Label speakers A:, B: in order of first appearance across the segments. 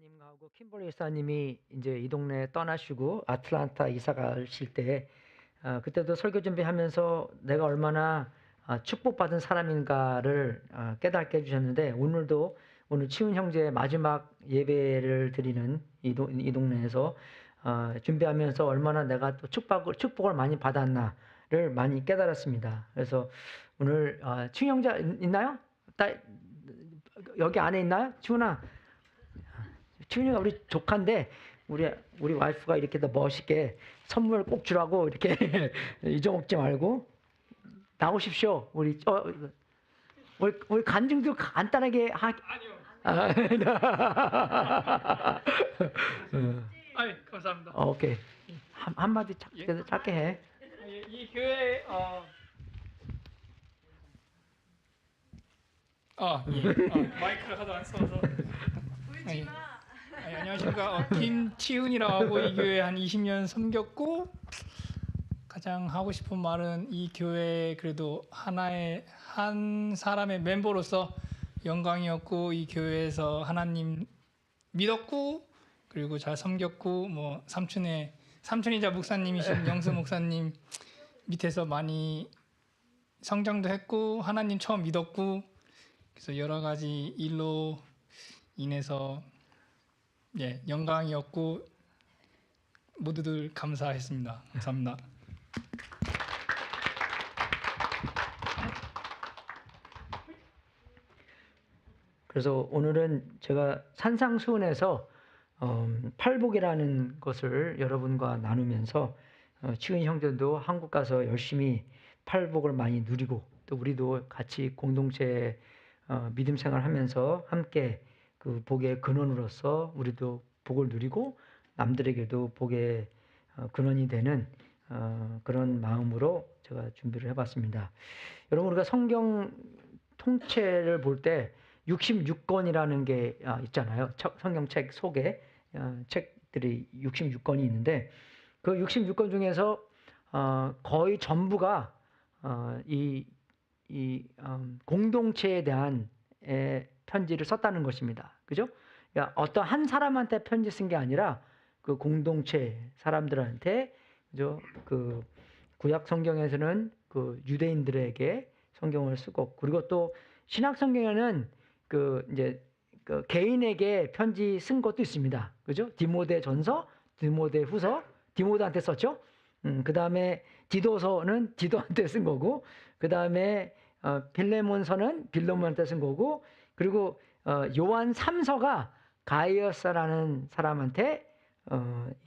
A: 목사님하고 킴벌리 목사님이 이제 이 동네 떠나시고 아틀란타 이사 가실 때 그때도 설교 준비하면서 내가 얼마나 축복받은 사람인가를 깨닫게 해주셨는데 오늘 치훈 형제의 마지막 예배를 드리는 이 동네에서 준비하면서 얼마나 내가 또 축복을 많이 받았나를 많이 깨달았습니다. 그래서 오늘 치훈 형제 있나요? 여기 안에 있나요? 치훈아. 치훈이가 우리 조카인데 우리 와이프가 이렇게 더 멋있게 선물 꼭 주라고 이렇게 잊어먹지 말고 나오십시오. 우리 간증도 간단하게
B: 아니요. 아이, 감사합니다.
A: 오케이. 한마디 짧게 해.
B: 이 교회 마이크를 하도 안 써서. 안녕하십니까. 김치훈이라고 하고 이 교회 한 20년 섬겼고, 가장 하고 싶은 말은 이 교회 그래도 한 사람의 멤버로서 영광이었고, 이 교회에서 하나님 믿었고, 그리고 잘 섬겼고, 뭐 삼촌이자 목사님이신 영수 목사님 밑에서 많이 성장도 했고, 하나님 처음 믿었고, 그래서 여러 가지 일로 인해서 영광이었고 모두들 감사했습니다. 감사합니다.
A: 그래서 오늘은 제가 산상수훈에서 팔복이라는 것을 여러분과 나누면서 치훈 형제도 한국 가서 열심히 팔복을 많이 누리고 또 우리도 같이 공동체 믿음 생활하면서 함께 그 복의 근원으로서 우리도 복을 누리고 남들에게도 복의 근원이 되는 그런 마음으로 제가 준비를 해봤습니다. 여러분 우리가 성경 통째를 볼 때 66권이라는 게 있잖아요. 성경책 속에 책들이 66권이 있는데 그 66권 중에서 거의 전부가 이 공동체에 대한 편지를 썼다는 것입니다. 그죠? 그러니까 어떤 한 사람한테 편지 쓴 게 아니라 그 공동체 사람들한테, 그죠? 그 구약 성경에서는 그 유대인들에게 성경을 쓰고, 그리고 또 신약 성경에는 그 개인에게 편지 쓴 것도 있습니다. 그죠? 디모데전서, 디모데후서, 디모데한테 썼죠. 그 다음에 디도서는 디도한테 쓴 거고, 그 다음에 빌레몬서는 빌레몬한테 쓴 거고, 그리고 요한 3서가 가이어스라는 사람한테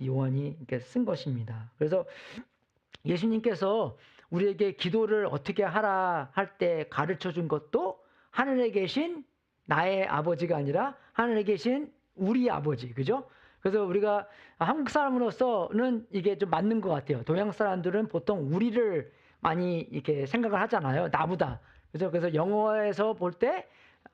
A: 요한이 이렇게 쓴 것입니다. 그래서 예수님께서 우리에게 기도를 어떻게 하라 할 때 가르쳐 준 것도 하늘에 계신 나의 아버지가 아니라 하늘에 계신 우리 아버지, 그죠? 그래서 우리가 한국 사람으로서는 이게 좀 맞는 것 같아요. 동양 사람들은 보통 우리를 많이 이렇게 생각을 하잖아요. 나보다. 그죠? 그래서 영어에서 볼 때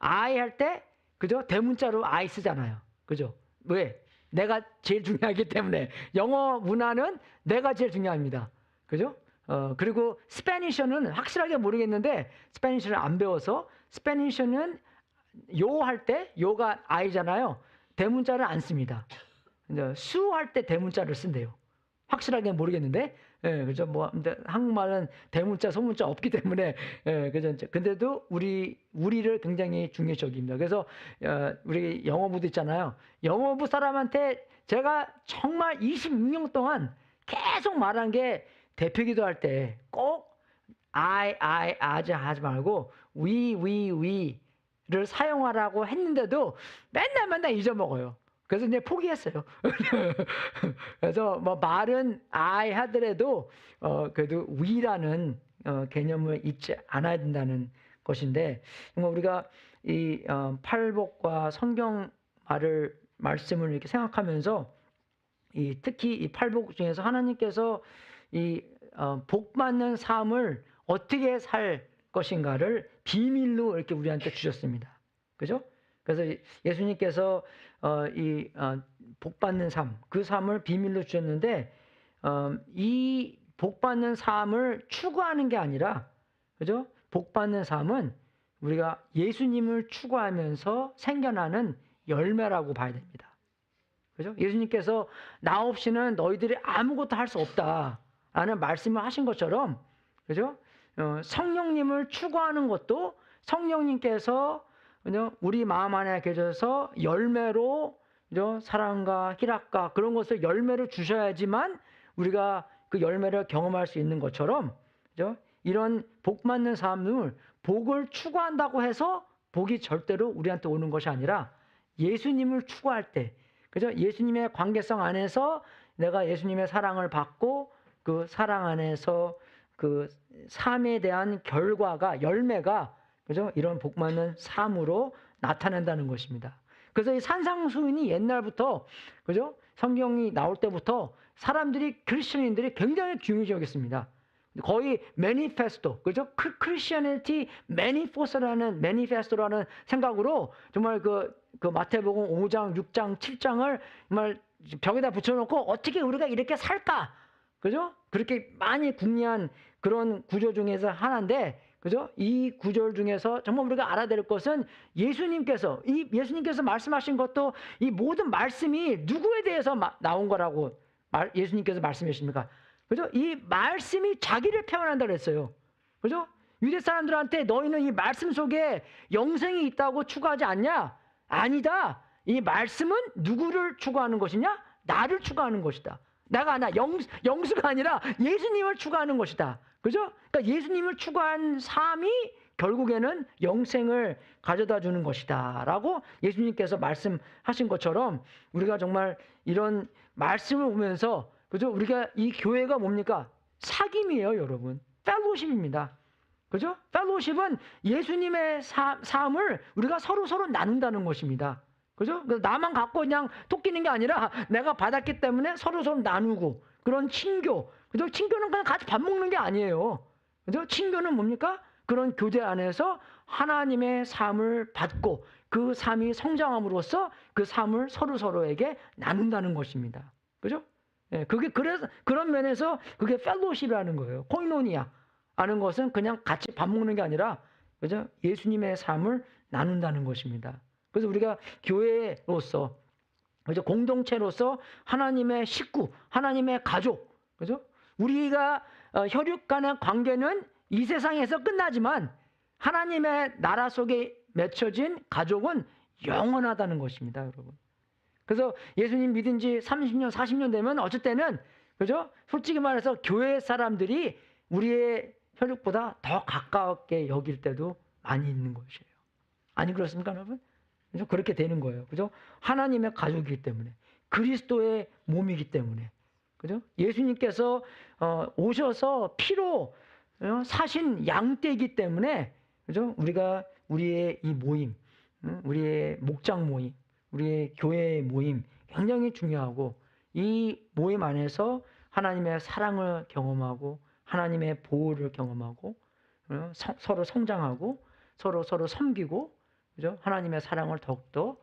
A: I 할 때, 그죠? 대문자로 I 쓰잖아요. 그죠? 왜? 내가 제일 중요하기 때문에. 영어 문화는 내가 제일 중요합니다. 그죠? 그리고 스페니셔는 확실하게 모르겠는데 스페니셔를 안 배워서 스페니셔는 요 할 때 요가 I잖아요. 대문자를 안 씁니다. 수 할 때 대문자를 쓴대요. 확실하게 모르겠는데, 그죠? 뭐, 근데 한국말은 대문자, 소문자 없기 때문에, 그죠? 근데도 우리를 굉장히 중요시 여깁니다. 그래서, 우리 영어부도 있잖아요. 영어부 사람한테 제가 정말 26년 동안 계속 말한 게 대표기도 할 때 꼭 아주 하지 말고, we를 사용하라고 했는데도 맨날 잊어먹어요. 그래서 이제 포기했어요. 그래서 뭐 말은 I 하더라도 그래도 we라는 개념을 잊지 않아야 된다는 것인데, 우리가 이 팔복과 성경 말씀을 이렇게 생각하면서 특히 이 팔복 중에서 하나님께서 이 복 받는 삶을 어떻게 살 것인가를 비밀로 이렇게 우리한테 주셨습니다. 그죠? 그래서 예수님께서 이 복받는 삶, 그 삶을 비밀로 주셨는데 이 복받는 삶을 추구하는 게 아니라, 그죠? 복받는 삶은 우리가 예수님을 추구하면서 생겨나는 열매라고 봐야 됩니다. 그죠? 예수님께서 나 없이는 너희들이 아무것도 할 수 없다라는 말씀을 하신 것처럼, 그죠? 성령님을 추구하는 것도 성령님께서 우리 마음 안에 계셔서 열매로, 그죠? 사랑과 희락과 그런 것을 열매로 주셔야지만 우리가 그 열매를 경험할 수 있는 것처럼, 그죠? 이런 복 받는 삶을 복을 추구한다고 해서 복이 절대로 우리한테 오는 것이 아니라 예수님을 추구할 때, 그죠? 예수님의 관계성 안에서 내가 예수님의 사랑을 받고 그 사랑 안에서 그 삶에 대한 결과가, 열매가, 그죠? 이런 복 받는 삶으로 나타낸다는 것입니다. 그래서 이 산상수훈이 옛날부터, 그죠? 성경이 나올 때부터 사람들이, 크리스천인들이 굉장히 중요시 여겼습니다. 거의 매니페스토, 그죠? 크리스천리티 매니페스토라는 생각으로 정말 그 마태복음 5장, 6장, 7장을 정말 벽에다 붙여놓고 어떻게 우리가 이렇게 살까, 그죠? 그렇게 많이 궁리한 그런 구조 중에서 하나인데, 그죠? 이 구절 중에서 정말 우리가 알아야 될 것은 예수님께서 말씀하신 것도 이 모든 말씀이 누구에 대해서 나온 거라고 예수님께서 말씀해 주십니까? 그죠? 이 말씀이 자기를 표현한다 그랬어요. 그죠? 유대 사람들한테 너희는 이 말씀 속에 영생이 있다고 추구하지 않냐? 아니다. 이 말씀은 누구를 추구하는 것이냐? 나를 추구하는 것이다. 영수가 아니라 예수님을 추구하는 것이다. 그죠? 그러니까 예수님을 추구한 삶이 결국에는 영생을 가져다 주는 것이다 라고 예수님께서 말씀하신 것처럼 우리가 정말 이런 말씀을 보면서, 그죠? 우리가 이 교회가 뭡니까? 사귐이에요, 여러분. 펠로십입니다. 그죠? 펠로십은 예수님의 삶을 우리가 서로 나눈다는 것입니다. 그죠? 나만 갖고 그냥 토끼는 게 아니라 내가 받았기 때문에 서로 나누고, 그런 친교. 그죠? 친교는 그냥 같이 밥 먹는 게 아니에요. 그죠? 친교는 뭡니까? 그런 교제 안에서 하나님의 삶을 받고 그 삶이 성장함으로써 그 삶을 서로에게 나눈다는 것입니다. 그죠? 예, 그래서 그런 면에서 그게 펠로십이라는 거예요. 코이노니아 하는 것은 그냥 같이 밥 먹는 게 아니라, 그죠? 예수님의 삶을 나눈다는 것입니다. 그래서 우리가 교회로서, 그죠? 공동체로서 하나님의 식구, 하나님의 가족, 그죠? 우리가 혈육 간의 관계는 이 세상에서 끝나지만 하나님의 나라 속에 맺혀진 가족은 영원하다는 것입니다, 여러분. 그래서 예수님 믿은 지 30년, 40년 되면 어쩔 때는, 그죠? 솔직히 말해서 교회 사람들이 우리의 혈육보다 더 가깝게 여길 때도 많이 있는 것이에요. 아니 그렇습니까, 여러분? 그죠? 그렇게 되는 거예요. 그죠? 하나님의 가족이기 때문에, 그리스도의 몸이기 때문에, 그죠? 예수님께서 오셔서 피로 사신 양떼이기 때문에, 그죠? 우리가 우리의 이 모임, 우리의 목장 모임, 우리의 교회의 모임 굉장히 중요하고, 이 모임 안에서 하나님의 사랑을 경험하고 하나님의 보호를 경험하고 서로 성장하고 서로 섬기고, 그죠? 하나님의 사랑을 더욱더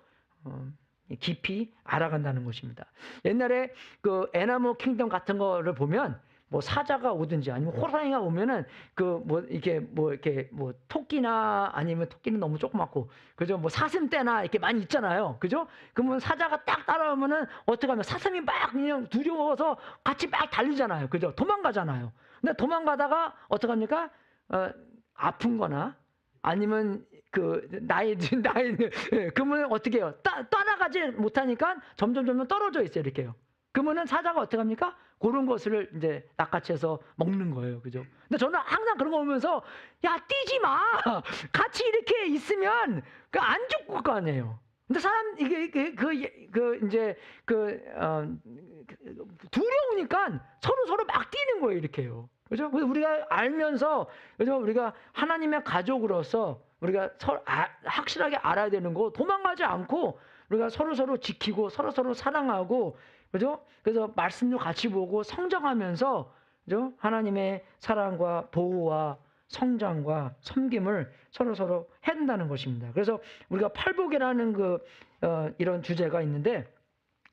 A: 깊이 알아간다는 것입니다. 옛날에 그 에나무 킹덤 같은 거를 보면 뭐 사자가 오든지 아니면 호랑이가 오면은 이렇게 토끼나, 아니면 토끼는 너무 조그맣고, 그죠? 뭐 사슴떼나 이렇게 많이 있잖아요. 그죠? 그러면 사자가 딱 따라오면은 어떻게 하면 사슴이 막 그냥 두려워서 같이 막 달리잖아요. 그죠? 도망가잖아요. 근데 도망가다가 어떻게 합니까? 아픈 거나 아니면 그러면 어떻게 해요? 따라가지 못하니까 점점 떨어져 있어요. 이렇게요. 그러면은 사자가 어떻게 합니까? 그런 것을 이제 낚아채서 먹는 거예요. 그죠? 근데 저는 항상 그런 거 보면서, 야, 뛰지 마! 같이 이렇게 있으면 안 죽을 거 아니에요. 근데 두려우니까 서로 막 뛰는 거예요. 이렇게요. 그죠? 그래서 우리가 알면서, 그죠? 우리가 하나님의 가족으로서 우리가 확실하게 알아야 되는 거, 도망가지 않고 우리가 서로 지키고 서로 사랑하고, 그죠? 그래서 말씀도 같이 보고 성장하면서, 그죠? 하나님의 사랑과 보호와 성장과 섬김을 서로 해야 된다는 것입니다. 그래서 우리가 팔복이라는 이런 주제가 있는데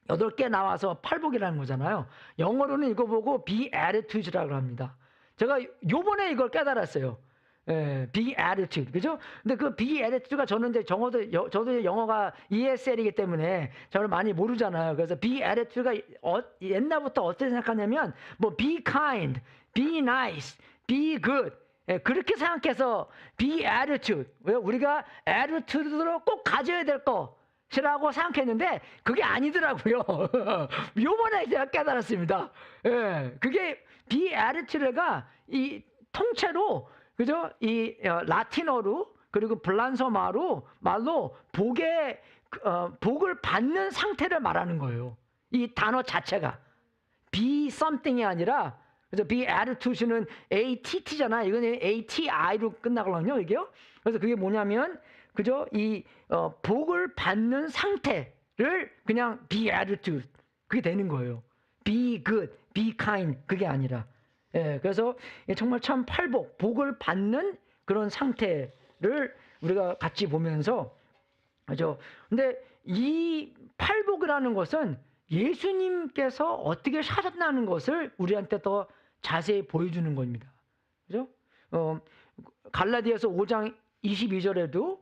A: 8개 나와서 팔복이라는 거잖아요. 영어로는 이거 보고 beatitudes라고 합니다. 제가 요번에 이걸 깨달았어요. 예, be attitude, 그죠? 근데 그 be attitude가 저는 이제 저도 영어가 ESL이기 때문에 저를 많이 모르잖아요. 그래서 be attitude가 옛날부터 어떻게 생각하냐면 뭐 be kind, be nice, be good. 예, 그렇게 생각해서 be attitude. 왜 우리가 attitude로 꼭 가져야 될 것이라고 생각했는데 그게 아니더라고요. 요번에 제가 깨달았습니다. 예, 그게 be attitude가 이 통째로 그죠? 이 라틴어로 그리고 블란서 말로 복을 받는 상태를 말하는 거예요. 이 단어 자체가 be something이 아니라 그래서 be attitude는 ATT잖아요. 이거는 ATI로 끝나거든요, 이게요. 그래서 그게 뭐냐면 그죠? 이 복을 받는 상태를 그냥 be attitude 그게 되는 거예요. be good, be kind 그게 아니라. 예, 그래서 정말 참 복을 받는 그런 상태를 우리가 같이 보면서, 그죠? 근데 이 팔복이라는 것은 예수님께서 어떻게 사셨다는 것을 우리한테 더 자세히 보여주는 겁니다. 그죠? 갈라디아서 5장 22절에도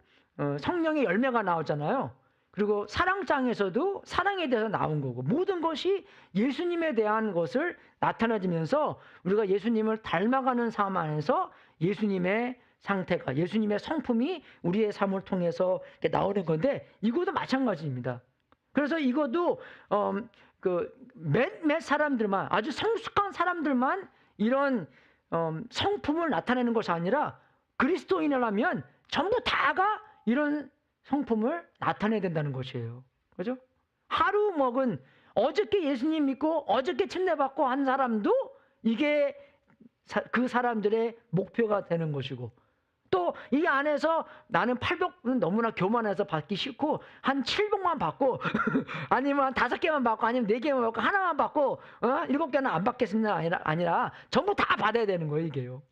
A: 성령의 열매가 나오잖아요. 그리고 사랑장에서도 사랑에 대해서 나온 거고 모든 것이 예수님에 대한 것을 나타내지면서 우리가 예수님을 닮아가는 삶 안에서 예수님의 상태가 예수님의 성품이 우리의 삶을 통해서 이렇게 나오는 건데 이것도 마찬가지입니다. 그래서 이것도 몇 사람들만 아주 성숙한 사람들만 이런 성품을 나타내는 것이 아니라 그리스도인이라면 전부 다가 이런 성품을 나타내야 된다는 것이에요. 그죠? 하루 먹은 어저께 예수님 믿고 어저께 침례받고 한 사람도 이게 그 사람들의 목표가 되는 것이고 또 이 안에서 나는 8복은 너무나 교만해서 받기 싫고 한 7복만 받고 아니면 5개만 받고 아니면 4개만 받고 하나만 받고 7개는 안 받겠습니다 아니라 전부 다 받아야 되는 거예요 이게요.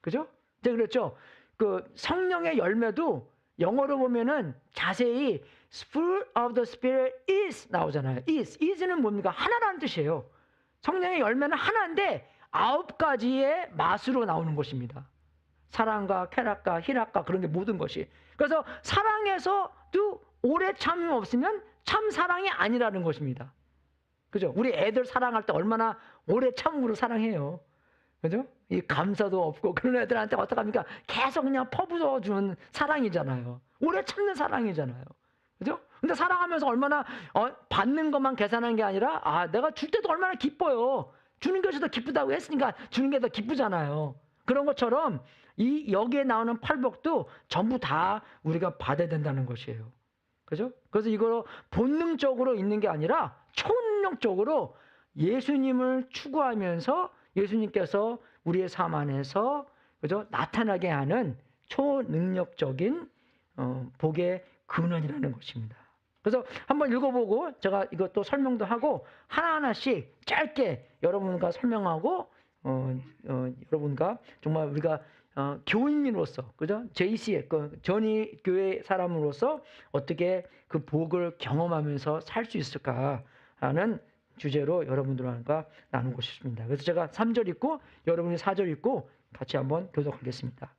A: 그죠? 제가 그랬죠. 그 성령의 열매도 영어로 보면은 자세히 fruit of the spirit is 나오잖아요. is는 뭡니까? 하나라는 뜻이에요. 성령의 열매는 하나인데 9가지의 맛으로 나오는 것입니다. 사랑과 쾌락과 희락과 그런 게 모든 것이. 그래서 사랑에서도 오래 참음 없으면 참 사랑이 아니라는 것입니다. 그죠? 우리 애들 사랑할 때 얼마나 오래 참음으로 사랑해요. 그죠? 이 감사도 없고 그런 애들한테 어떡합니까? 계속 그냥 퍼부어주는 사랑이잖아요. 오래 참는 사랑이잖아요. 그죠? 근데 사랑하면서 얼마나 받는 것만 계산하는 게 아니라 내가 줄 때도 얼마나 기뻐요. 주는 것이 더 기쁘다고 했으니까 주는 게 더 기쁘잖아요. 그런 것처럼 여기에 나오는 팔복도 전부 다 우리가 받아야 된다는 것이에요. 그죠? 그래서 이거 본능적으로 있는 게 아니라 초능력적으로 예수님을 추구하면서 예수님께서 우리의 삶 안에서 그죠? 나타나게 하는 초능력적인 복의 근원이라는 것입니다. 그래서 한번 읽어보고 제가 이것도 설명도 하고 하나하나씩 짧게 여러분과 설명하고 여러분과 정말 우리가 교인으로서 그죠? JC의 전이 교회 사람으로서 어떻게 그 복을 경험하면서 살 수 있을까라는 주제로 여러분들과 나누고 싶습니다. 그래서 제가 3절 읽고 여러분이 4절 읽고 같이 한번 교독하겠습니다.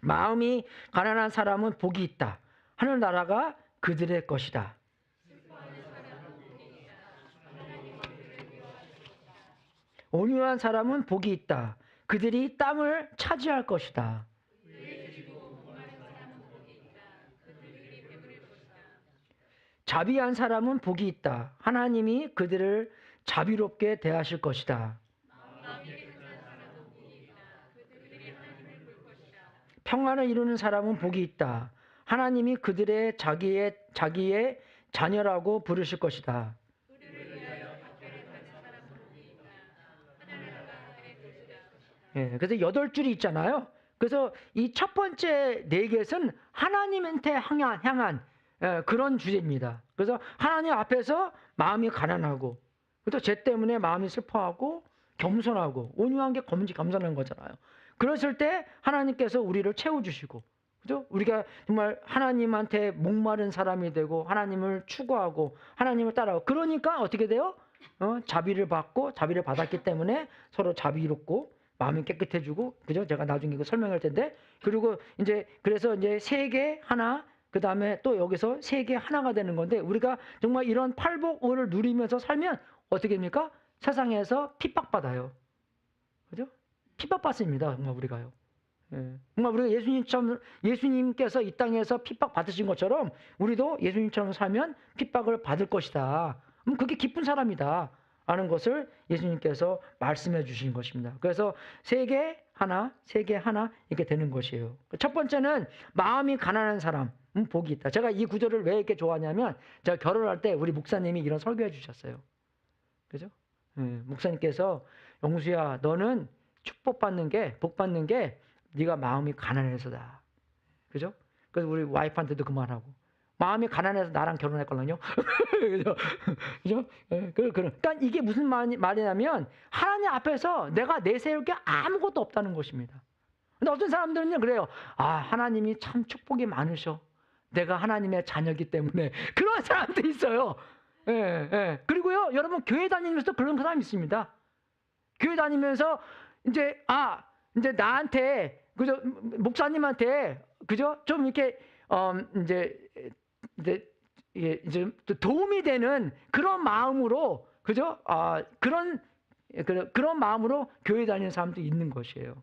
A: 마음이 가난한 사람은 복이 있다. 하늘나라가 그들의 것이다. 온유한 사람은 복이 있다. 그들이 땅을 차지할 것이다. 자비한 사람은 복이 있다. 하나님이 그들을 자비롭게 대하실 것이다. 평안을 이루는 사람은 복이 있다. 하나님이 그들의 자기의 자녀라고 부르실 것이다. 예, 그래서 8줄이 있잖아요. 그래서 이 첫 번째 4개는 하나님한테 향한 그런 주제입니다. 그래서 하나님 앞에서 마음이 가난하고 또 죄 때문에 마음이 슬퍼하고 겸손하고 온유한 게 겸손한 거잖아요. 그랬을 때 하나님께서 우리를 채워주시고 그죠? 우리가 정말 하나님한테 목마른 사람이 되고 하나님을 추구하고 하나님을 따라가고 그러니까 어떻게 돼요? 자비를 받고 자비를 받았기 때문에 서로 자비롭고 마음이 깨끗해지고, 그죠? 제가 나중에 이거 설명할 텐데, 그리고 이제 그래서 이제 세계 하나, 그 다음에 또 여기서 세계 하나가 되는 건데, 우리가 정말 이런 팔복을 누리면서 살면 어떻게 됩니까? 세상에서 핍박받아요. 그죠? 핍박받습니다. 정말 우리가요. 예. 정말 우리가 예수님처럼, 예수님께서 이 땅에서 핍박 받으신 것처럼 우리도 예수님처럼 살면 핍박을 받을 것이다. 그게 기쁜 사람이다. 라는 것을 예수님께서 말씀해 주신 것입니다. 그래서 세계 하나 이렇게 되는 것이에요. 첫 번째는 마음이 가난한 사람, 복이 있다. 제가 이 구절을 왜 이렇게 좋아하냐면, 제가 결혼할 때 우리 목사님이 이런 설교해 주셨어요. 그죠? 목사님께서, 영수야, 너는 축복받는 게, 복 받는 게 네가 마음이 가난해서다. 그죠? 그래서 우리 와이프한테도 그 말하고, 마음이 가난해서 나랑 결혼했거든요. 그죠? 그죠? 그러니까 이게 무슨 말이냐면, 하나님 앞에서 내가 내세울 게 아무것도 없다는 것입니다. 근데 어떤 사람들은요, 그래요. 아, 하나님이 참 축복이 많으셔. 내가 하나님의 자녀이기 때문에. 그런 사람도 있어요. 그리고요, 여러분, 교회 다니면서도 그런 사람이 있습니다. 교회 다니면서, 이제 나한테, 그죠? 목사님한테, 그죠? 좀 이렇게, 이제 도움이 되는 그런 마음으로, 그죠? 그런 마음으로 교회 다니는 사람도 있는 것이에요.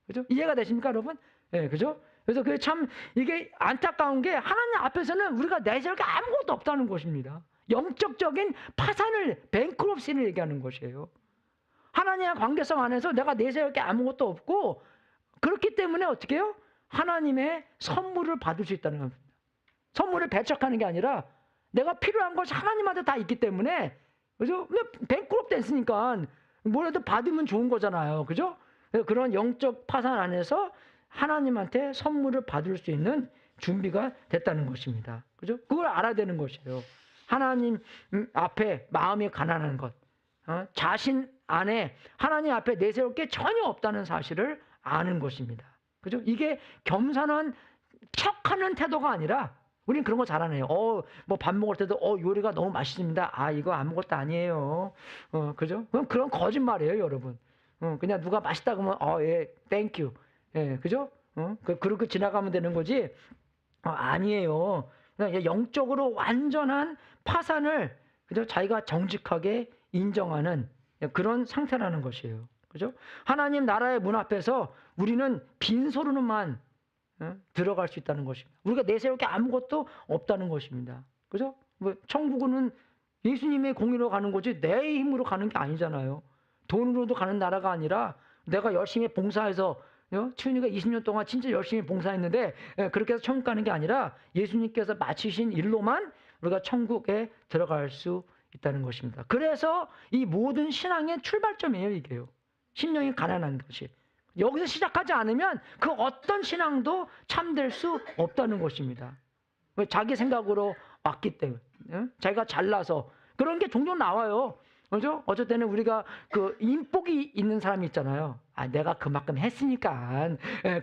A: 그죠? 이해가 되십니까, 여러분? 그죠? 그래서 그게 참, 이게 안타까운 게, 하나님 앞에서는 우리가 내세울 게 아무것도 없다는 것입니다. 영적적인 파산을, 뱅크럽시를 얘기하는 것이에요. 하나님의 관계성 안에서 내가 내세울 게 아무것도 없고, 그렇기 때문에 어떻게 해요? 하나님의 선물을 받을 수 있다는 겁니다. 선물을 배척하는 게 아니라 내가 필요한 것이 하나님한테 다 있기 때문에, 그죠? 뱅크럽 됐으니까 뭐라도 받으면 좋은 거잖아요. 그죠? 그런 영적 파산 안에서 하나님한테 선물을 받을 수 있는 준비가 됐다는 것입니다. 그죠? 그걸 알아야 되는 것이에요. 하나님 앞에 마음이 가난한 것, 자신 안에 하나님 앞에 내세울 게 전혀 없다는 사실을 아는 것입니다. 그죠? 이게 겸손한 척하는 태도가 아니라, 우린 그런 거 잘하네요. 뭐 밥 먹을 때도 요리가 너무 맛있습니다. 아, 이거 아무것도 아니에요. 그죠? 그런 거짓말이에요, 여러분. 그냥 누가 맛있다 그러면 예, 땡큐. 예, 그죠? 그렇게 지나가면 되는 거지. 아니에요. 그냥 영적으로 완전한 파산을, 그죠? 자기가 정직하게 인정하는 그런 상태라는 것이에요. 그죠? 하나님 나라의 문 앞에서 우리는 빈손으로만 들어갈 수 있다는 것입니다. 우리가 내세울 게 아무것도 없다는 것입니다. 그죠? 뭐 천국은 예수님의 공의로 가는 거지 내 힘으로 가는 게 아니잖아요. 돈으로도 가는 나라가 아니라 내가 열심히 봉사해서, 치훈이가 20년 동안 진짜 열심히 봉사했는데 그렇게 해서 천국 가는 게 아니라 예수님께서 마치신 일로만 우리가 천국에 들어갈 수 있다는 것입니다. 그래서 이 모든 신앙의 출발점이에요, 이게요. 심령이 가난한 것이. 여기서 시작하지 않으면 그 어떤 신앙도 참될 수 없다는 것입니다. 왜? 자기 생각으로 왔기 때문에. 자기가 잘나서. 그런 게 종종 나와요. 그죠? 어쩔 때는 우리가 그 인복이 있는 사람이 있잖아요. 아, 내가 그만큼 했으니까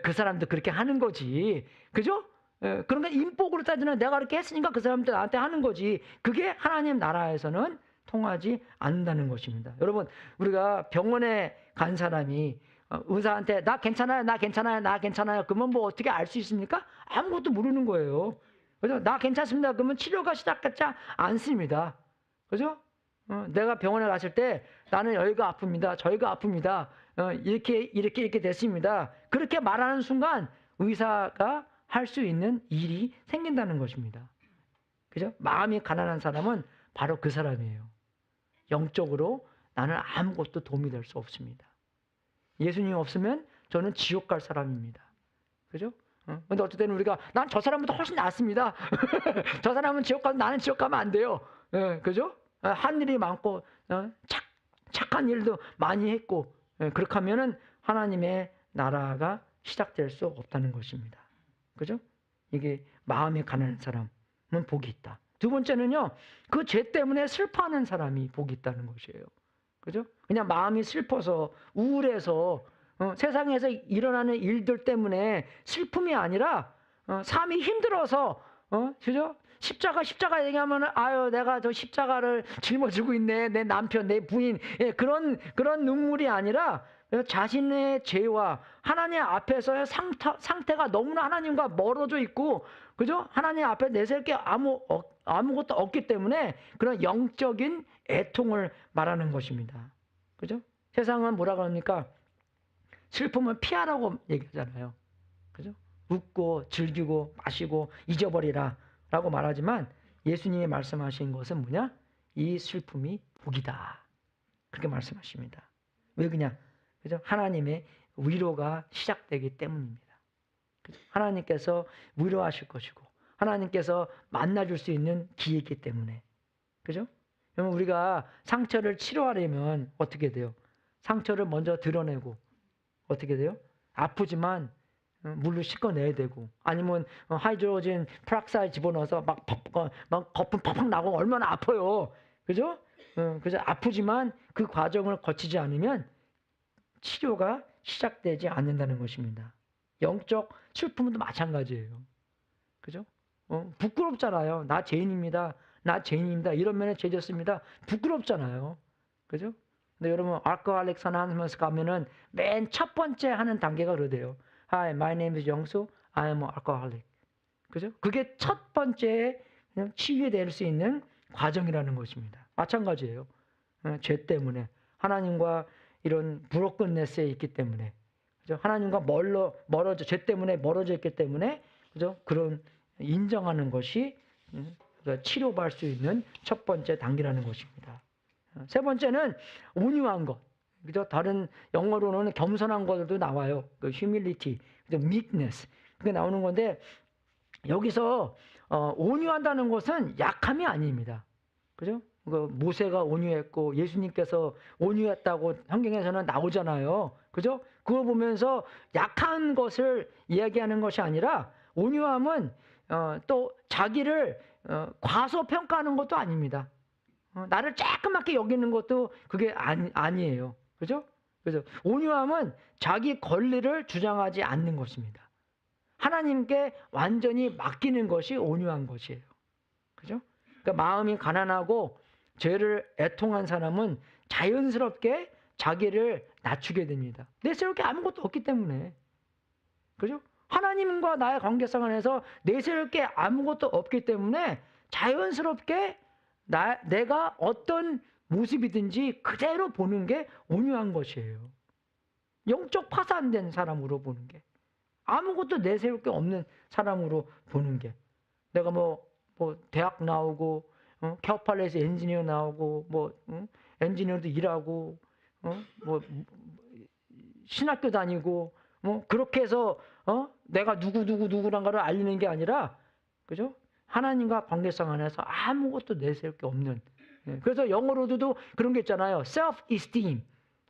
A: 그 사람도 그렇게 하는 거지. 그죠? 그러니까 인복으로 따지면 내가 그렇게 했으니까 그 사람도 나한테 하는 거지. 그게 하나님 나라에서는 통하지 않는다는 것입니다. 여러분, 우리가 병원에 간 사람이 의사한테 나 괜찮아요, 나 괜찮아요, 나 괜찮아요. 그러면 뭐 어떻게 알 수 있습니까? 아무것도 모르는 거예요. 그죠? 나 괜찮습니다. 그러면 치료가 시작하지 않습니다. 그죠? 내가 병원에 갔을 때 나는 여기가 아픕니다. 저희가 아픕니다. 이렇게 됐습니다. 그렇게 말하는 순간 의사가 할 수 있는 일이 생긴다는 것입니다. 그죠? 마음이 가난한 사람은 바로 그 사람이에요. 영적으로 나는 아무것도 도움이 될 수 없습니다. 예수님 없으면 저는 지옥 갈 사람입니다. 그죠? 근데 어쩔 때는 우리가 난 저 사람보다 훨씬 낫습니다. 저 사람은 지옥 가면 나는 지옥 가면 안 돼요. 그죠? 한 일이 많고 착한 일도 많이 했고 그렇게 하면은 하나님의 나라가 시작될 수 없다는 것입니다. 그죠? 이게 마음이 가난한 사람은 복이 있다. 두 번째는요, 그 죄 때문에 슬퍼하는 사람이 복이 있다는 것이에요. 그죠? 그냥 마음이 슬퍼서 우울해서 세상에서 일어나는 일들 때문에 슬픔이 아니라 삶이 힘들어서 그죠? 십자가 얘기하면은 아유 내가 저 십자가를 짊어지고 있네, 내 남편, 내 부인, 그런 눈물이 아니라 자신의 죄와 하나님 앞에서의 상태가 너무나 하나님과 멀어져 있고, 그죠? 하나님 앞에 내세울 게 아무것도 없기 때문에 그런 영적인 애통을 말하는 것입니다. 그죠? 세상은 뭐라 그럽니까? 슬픔을 피하라고 얘기하잖아요. 그죠? 웃고 즐기고 마시고 잊어버리라 라고 말하지만, 예수님이 말씀하신 것은 뭐냐? 이 슬픔이 복이다. 그렇게 말씀하십니다. 왜 그냥? 그죠? 하나님의 위로가 시작되기 때문입니다. 그죠? 하나님께서 위로하실 것이고, 하나님께서 만나줄 수 있는 기회이기 때문에. 그죠? 그러면 우리가 상처를 치료하려면 어떻게 돼요? 상처를 먼저 드러내고, 어떻게 돼요? 아프지만 물로 씻어내야 되고, 아니면 하이드로젠 프락사이드 집어넣어서 막 거품 팍팍 나고 얼마나 아파요. 그죠? 그래서 아프지만 그 과정을 거치지 않으면 치료가 시작되지 않는다는 것입니다. 영적 슬픔도 마찬가지예요. 그죠? 부끄럽잖아요. 나 죄인입니다. 나 죄인입니다. 이런 면에 죄졌습니다. 부끄럽잖아요. 그죠? 근데 여러분, 알코올릭 안하면서 가면은 맨 첫 번째 하는 단계가 그러대요. Hi, my name is 영수. I am an alcoholic. 그죠? 그게 첫 번째 치유될 수 있는 과정이라는 것입니다. 마찬가지예요. 죄 때문에, 하나님과 이런 브로큰네스에 있기 때문에, 그죠? 하나님과 멀어져, 죄 때문에 멀어져 있기 때문에, 그죠? 그런 인정하는 것이 치료받을 수 있는 첫 번째 단계라는 것입니다. 세 번째는 온유한 것. 그죠? 다른 영어로는 겸손한 것도 나와요. 그 humility, meekness. 그게 나오는 건데, 여기서 온유한다는 것은 약함이 아닙니다. 그죠? 그 모세가 온유했고 예수님께서 온유했다고 성경에서는 나오잖아요. 그죠? 그거 보면서 약한 것을 이야기하는 것이 아니라, 온유함은 또 자기를 과소평가하는 것도 아닙니다. 나를 조그맣게 여기는 것도 그게 아니에요. 그죠? 그래서 온유함은 자기 권리를 주장하지 않는 것입니다. 하나님께 완전히 맡기는 것이 온유한 것이에요. 그죠? 그러니까 마음이 가난하고 죄를 애통한 사람은 자연스럽게 자기를 낮추게 됩니다. 내세울 게 아무것도 없기 때문에. 그죠? 하나님과 나의 관계성 안에서 내세울 게 아무것도 없기 때문에 자연스럽게 내가 어떤 모습이든지 그대로 보는 게 온유한 것이에요. 영적 파산된 사람으로 보는 게, 아무것도 내세울 게 없는 사람으로 보는 게, 내가 뭐 대학 나오고 캐오팔레에서 엔지니어 나오고 엔지니어도 일하고 뭐 신학교 다니고 그렇게 해서 내가 누구란 거를 알리는 게 아니라, 그죠? 하나님과 관계성 안에서 아무것도 내세울 게 없는. 그래서 영어로도 그런 게 있잖아요. self-esteem.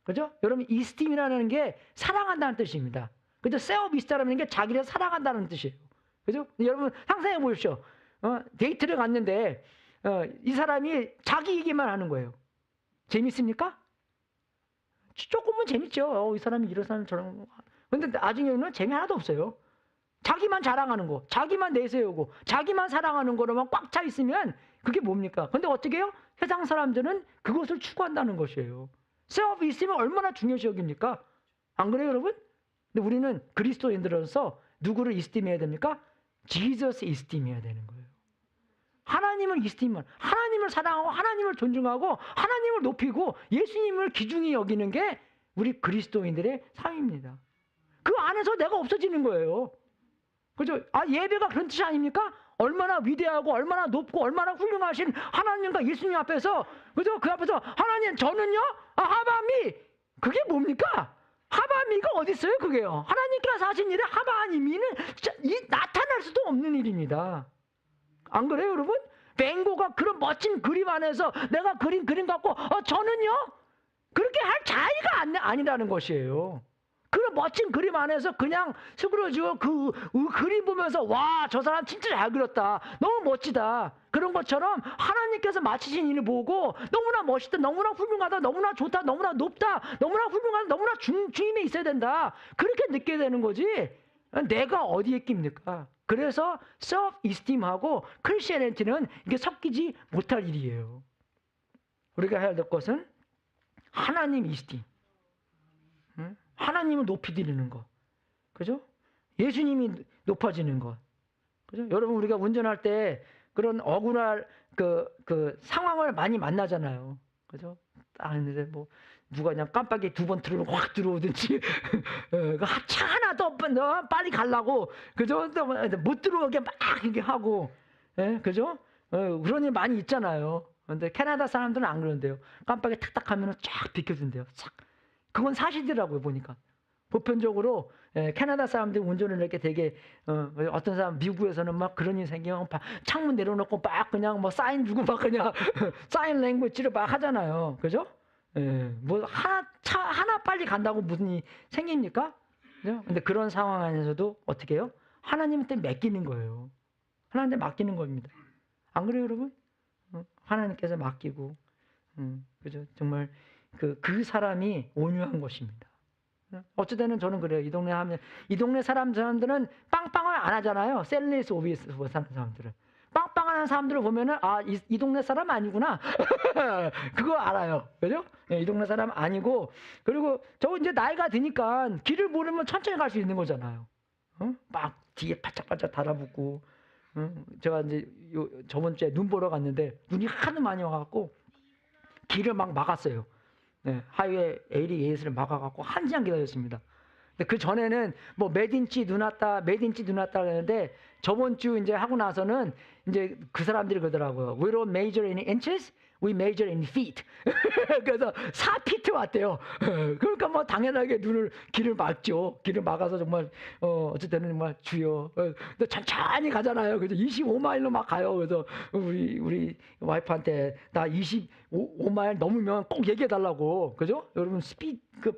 A: 그죠? 여러분, esteem이라는 게 사랑한다는 뜻입니다. 그죠? self-esteem이라는 게 자기를 사랑한다는 뜻이에요. 그죠? 여러분, 상상해 보십시오. 데이트를 갔는데 이 사람이 자기 얘기만 하는 거예요. 재밌습니까? 조금은 재밌죠. 이 사람이 이런 사람 저런. 근데 나중에는 재미 하나도 없어요. 자기만 자랑하는 거, 자기만 내세우고, 자기만 사랑하는 거로만 꽉 차 있으면 그게 뭡니까? 근데 어떻게 해요? 세상 사람들은 그것을 추구한다는 것이에요. 셀프 있으면 얼마나 중요시 여깁니까? 안 그래요, 여러분? 근데 우리는 그리스도인들로서 누구를 이스팀해야 됩니까? 지저스 이스팀해야 되는 거예요. 하나님을 이스팀만, 하나님을 사랑하고 하나님을 존중하고 하나님을 높이고 예수님을 기중히 여기는 게 우리 그리스도인들의 삶입니다. 그 안에서 내가 없어지는 거예요. 그죠? 예배가 그런 뜻이 아닙니까? 얼마나 위대하고 얼마나 높고 얼마나 훌륭하신 하나님과 예수님 앞에서, 그죠? 그 앞에서 하나님 저는요, 하바미, 그게 뭡니까? 하바미가 어디 있어요? 그게요. 하나님께서 하신 일에 하바미는 나타날 수도 없는 일입니다. 안 그래요, 여러분? 뱅고가 그런 멋진 그림 안에서 내가 그린 그림 갖고 저는요, 그렇게 할 자리가 아니라는 것이에요. 그런 멋진 그림 안에서 그냥 수그러지고 그 그림 보면서 와, 저 사람 진짜 잘 그렸다, 너무 멋지다, 그런 것처럼 하나님께서 마치신 일을 보고 너무나 멋있다, 너무나 훌륭하다, 너무나 좋다, 너무나 높다, 너무나 훌륭하다, 너무나 주님에 있어야 된다, 그렇게 느끼게 되는 거지 내가 어디에 낍니까? 그래서 self-esteem하고 크리스티애니티는 이게 섞이지 못할 일이에요. 우리가 해야 될 것은 하나님 이스팀. 응? 하나님을 높이 드리는 것. 그죠? 예수님이 높아지는 것. 그죠? 여러분, 우리가 운전할 때 그런 억울할 그 상황을 많이 만나잖아요. 그죠? 딱 했는데 뭐 누가 그냥 깜빡이 2번 틀으면 확 들어오든지 차 하나 더 빨리 가려고, 그죠? 못 들어오게 막 이렇게 하고, 예, 그죠? 그런 일 많이 있잖아요. 근데 캐나다 사람들은 안 그런데요. 깜빡이 탁탁 하면은 쫙 비켜준대요. 싹. 그건 사실이더라고요, 보니까. 보편적으로 캐나다 사람들이 운전을 이렇게 되게 어떤 사람 미국에서는 막 그런 일 생기면 창문 내려놓고 막 그냥 뭐 사인 주고 막 그냥 사인 랭귀지를 막 하잖아요. 그죠? 뭐 차 하나 빨리 간다고 무슨 일이 생깁니까? 그죠? 근데 그런 상황 안에서도 어떻게 해요? 하나님한테 맡기는 거예요. 하나님한테 맡기는 겁니다. 안 그래요, 여러분? 하나님께서 맡기고, 그죠? 정말 그 사람이 온유한 것입니다. 어찌되는 저는 그래요. 이 동네 사람들은 빵빵을 안 하잖아요. 셀레스 오비스 사는 사람들은 빵빵하는 사람들을 보면은 이 동네 사람 아니구나. 그거 알아요. 그죠? 이 동네 사람 아니고, 그리고 저 이제 나이가 드니까 길을 모르면 천천히 갈 수 있는 거잖아요. 막 뒤에 바짝바짝 달아붙고. 제가 이제 저번 주에 눈 보러 갔는데 눈이 하도 많이 와갖고 길을 막 막았어요. 네, 하이웨이 88을 막아갖고 1시간 기다렸습니다. 근데 그 전에는 뭐 몇 인치 눈 왔다 그랬는데 저번 주 이제 하고 나서는 이제 그 사람들이 그러더라고요. We don't measure in inches, we measure in feet. 그래서 4피트 왔대요. 그러니까 뭐 당연하게 길을 막죠. 길을 막아서 정말 어쨌든 정말 주여. 근데 천천히 가잖아요. 그래서 25마일로 막 가요. 그래서 우리 와이프한테 나 25마일 넘으면 꼭 얘기해 달라고. 그죠? 여러분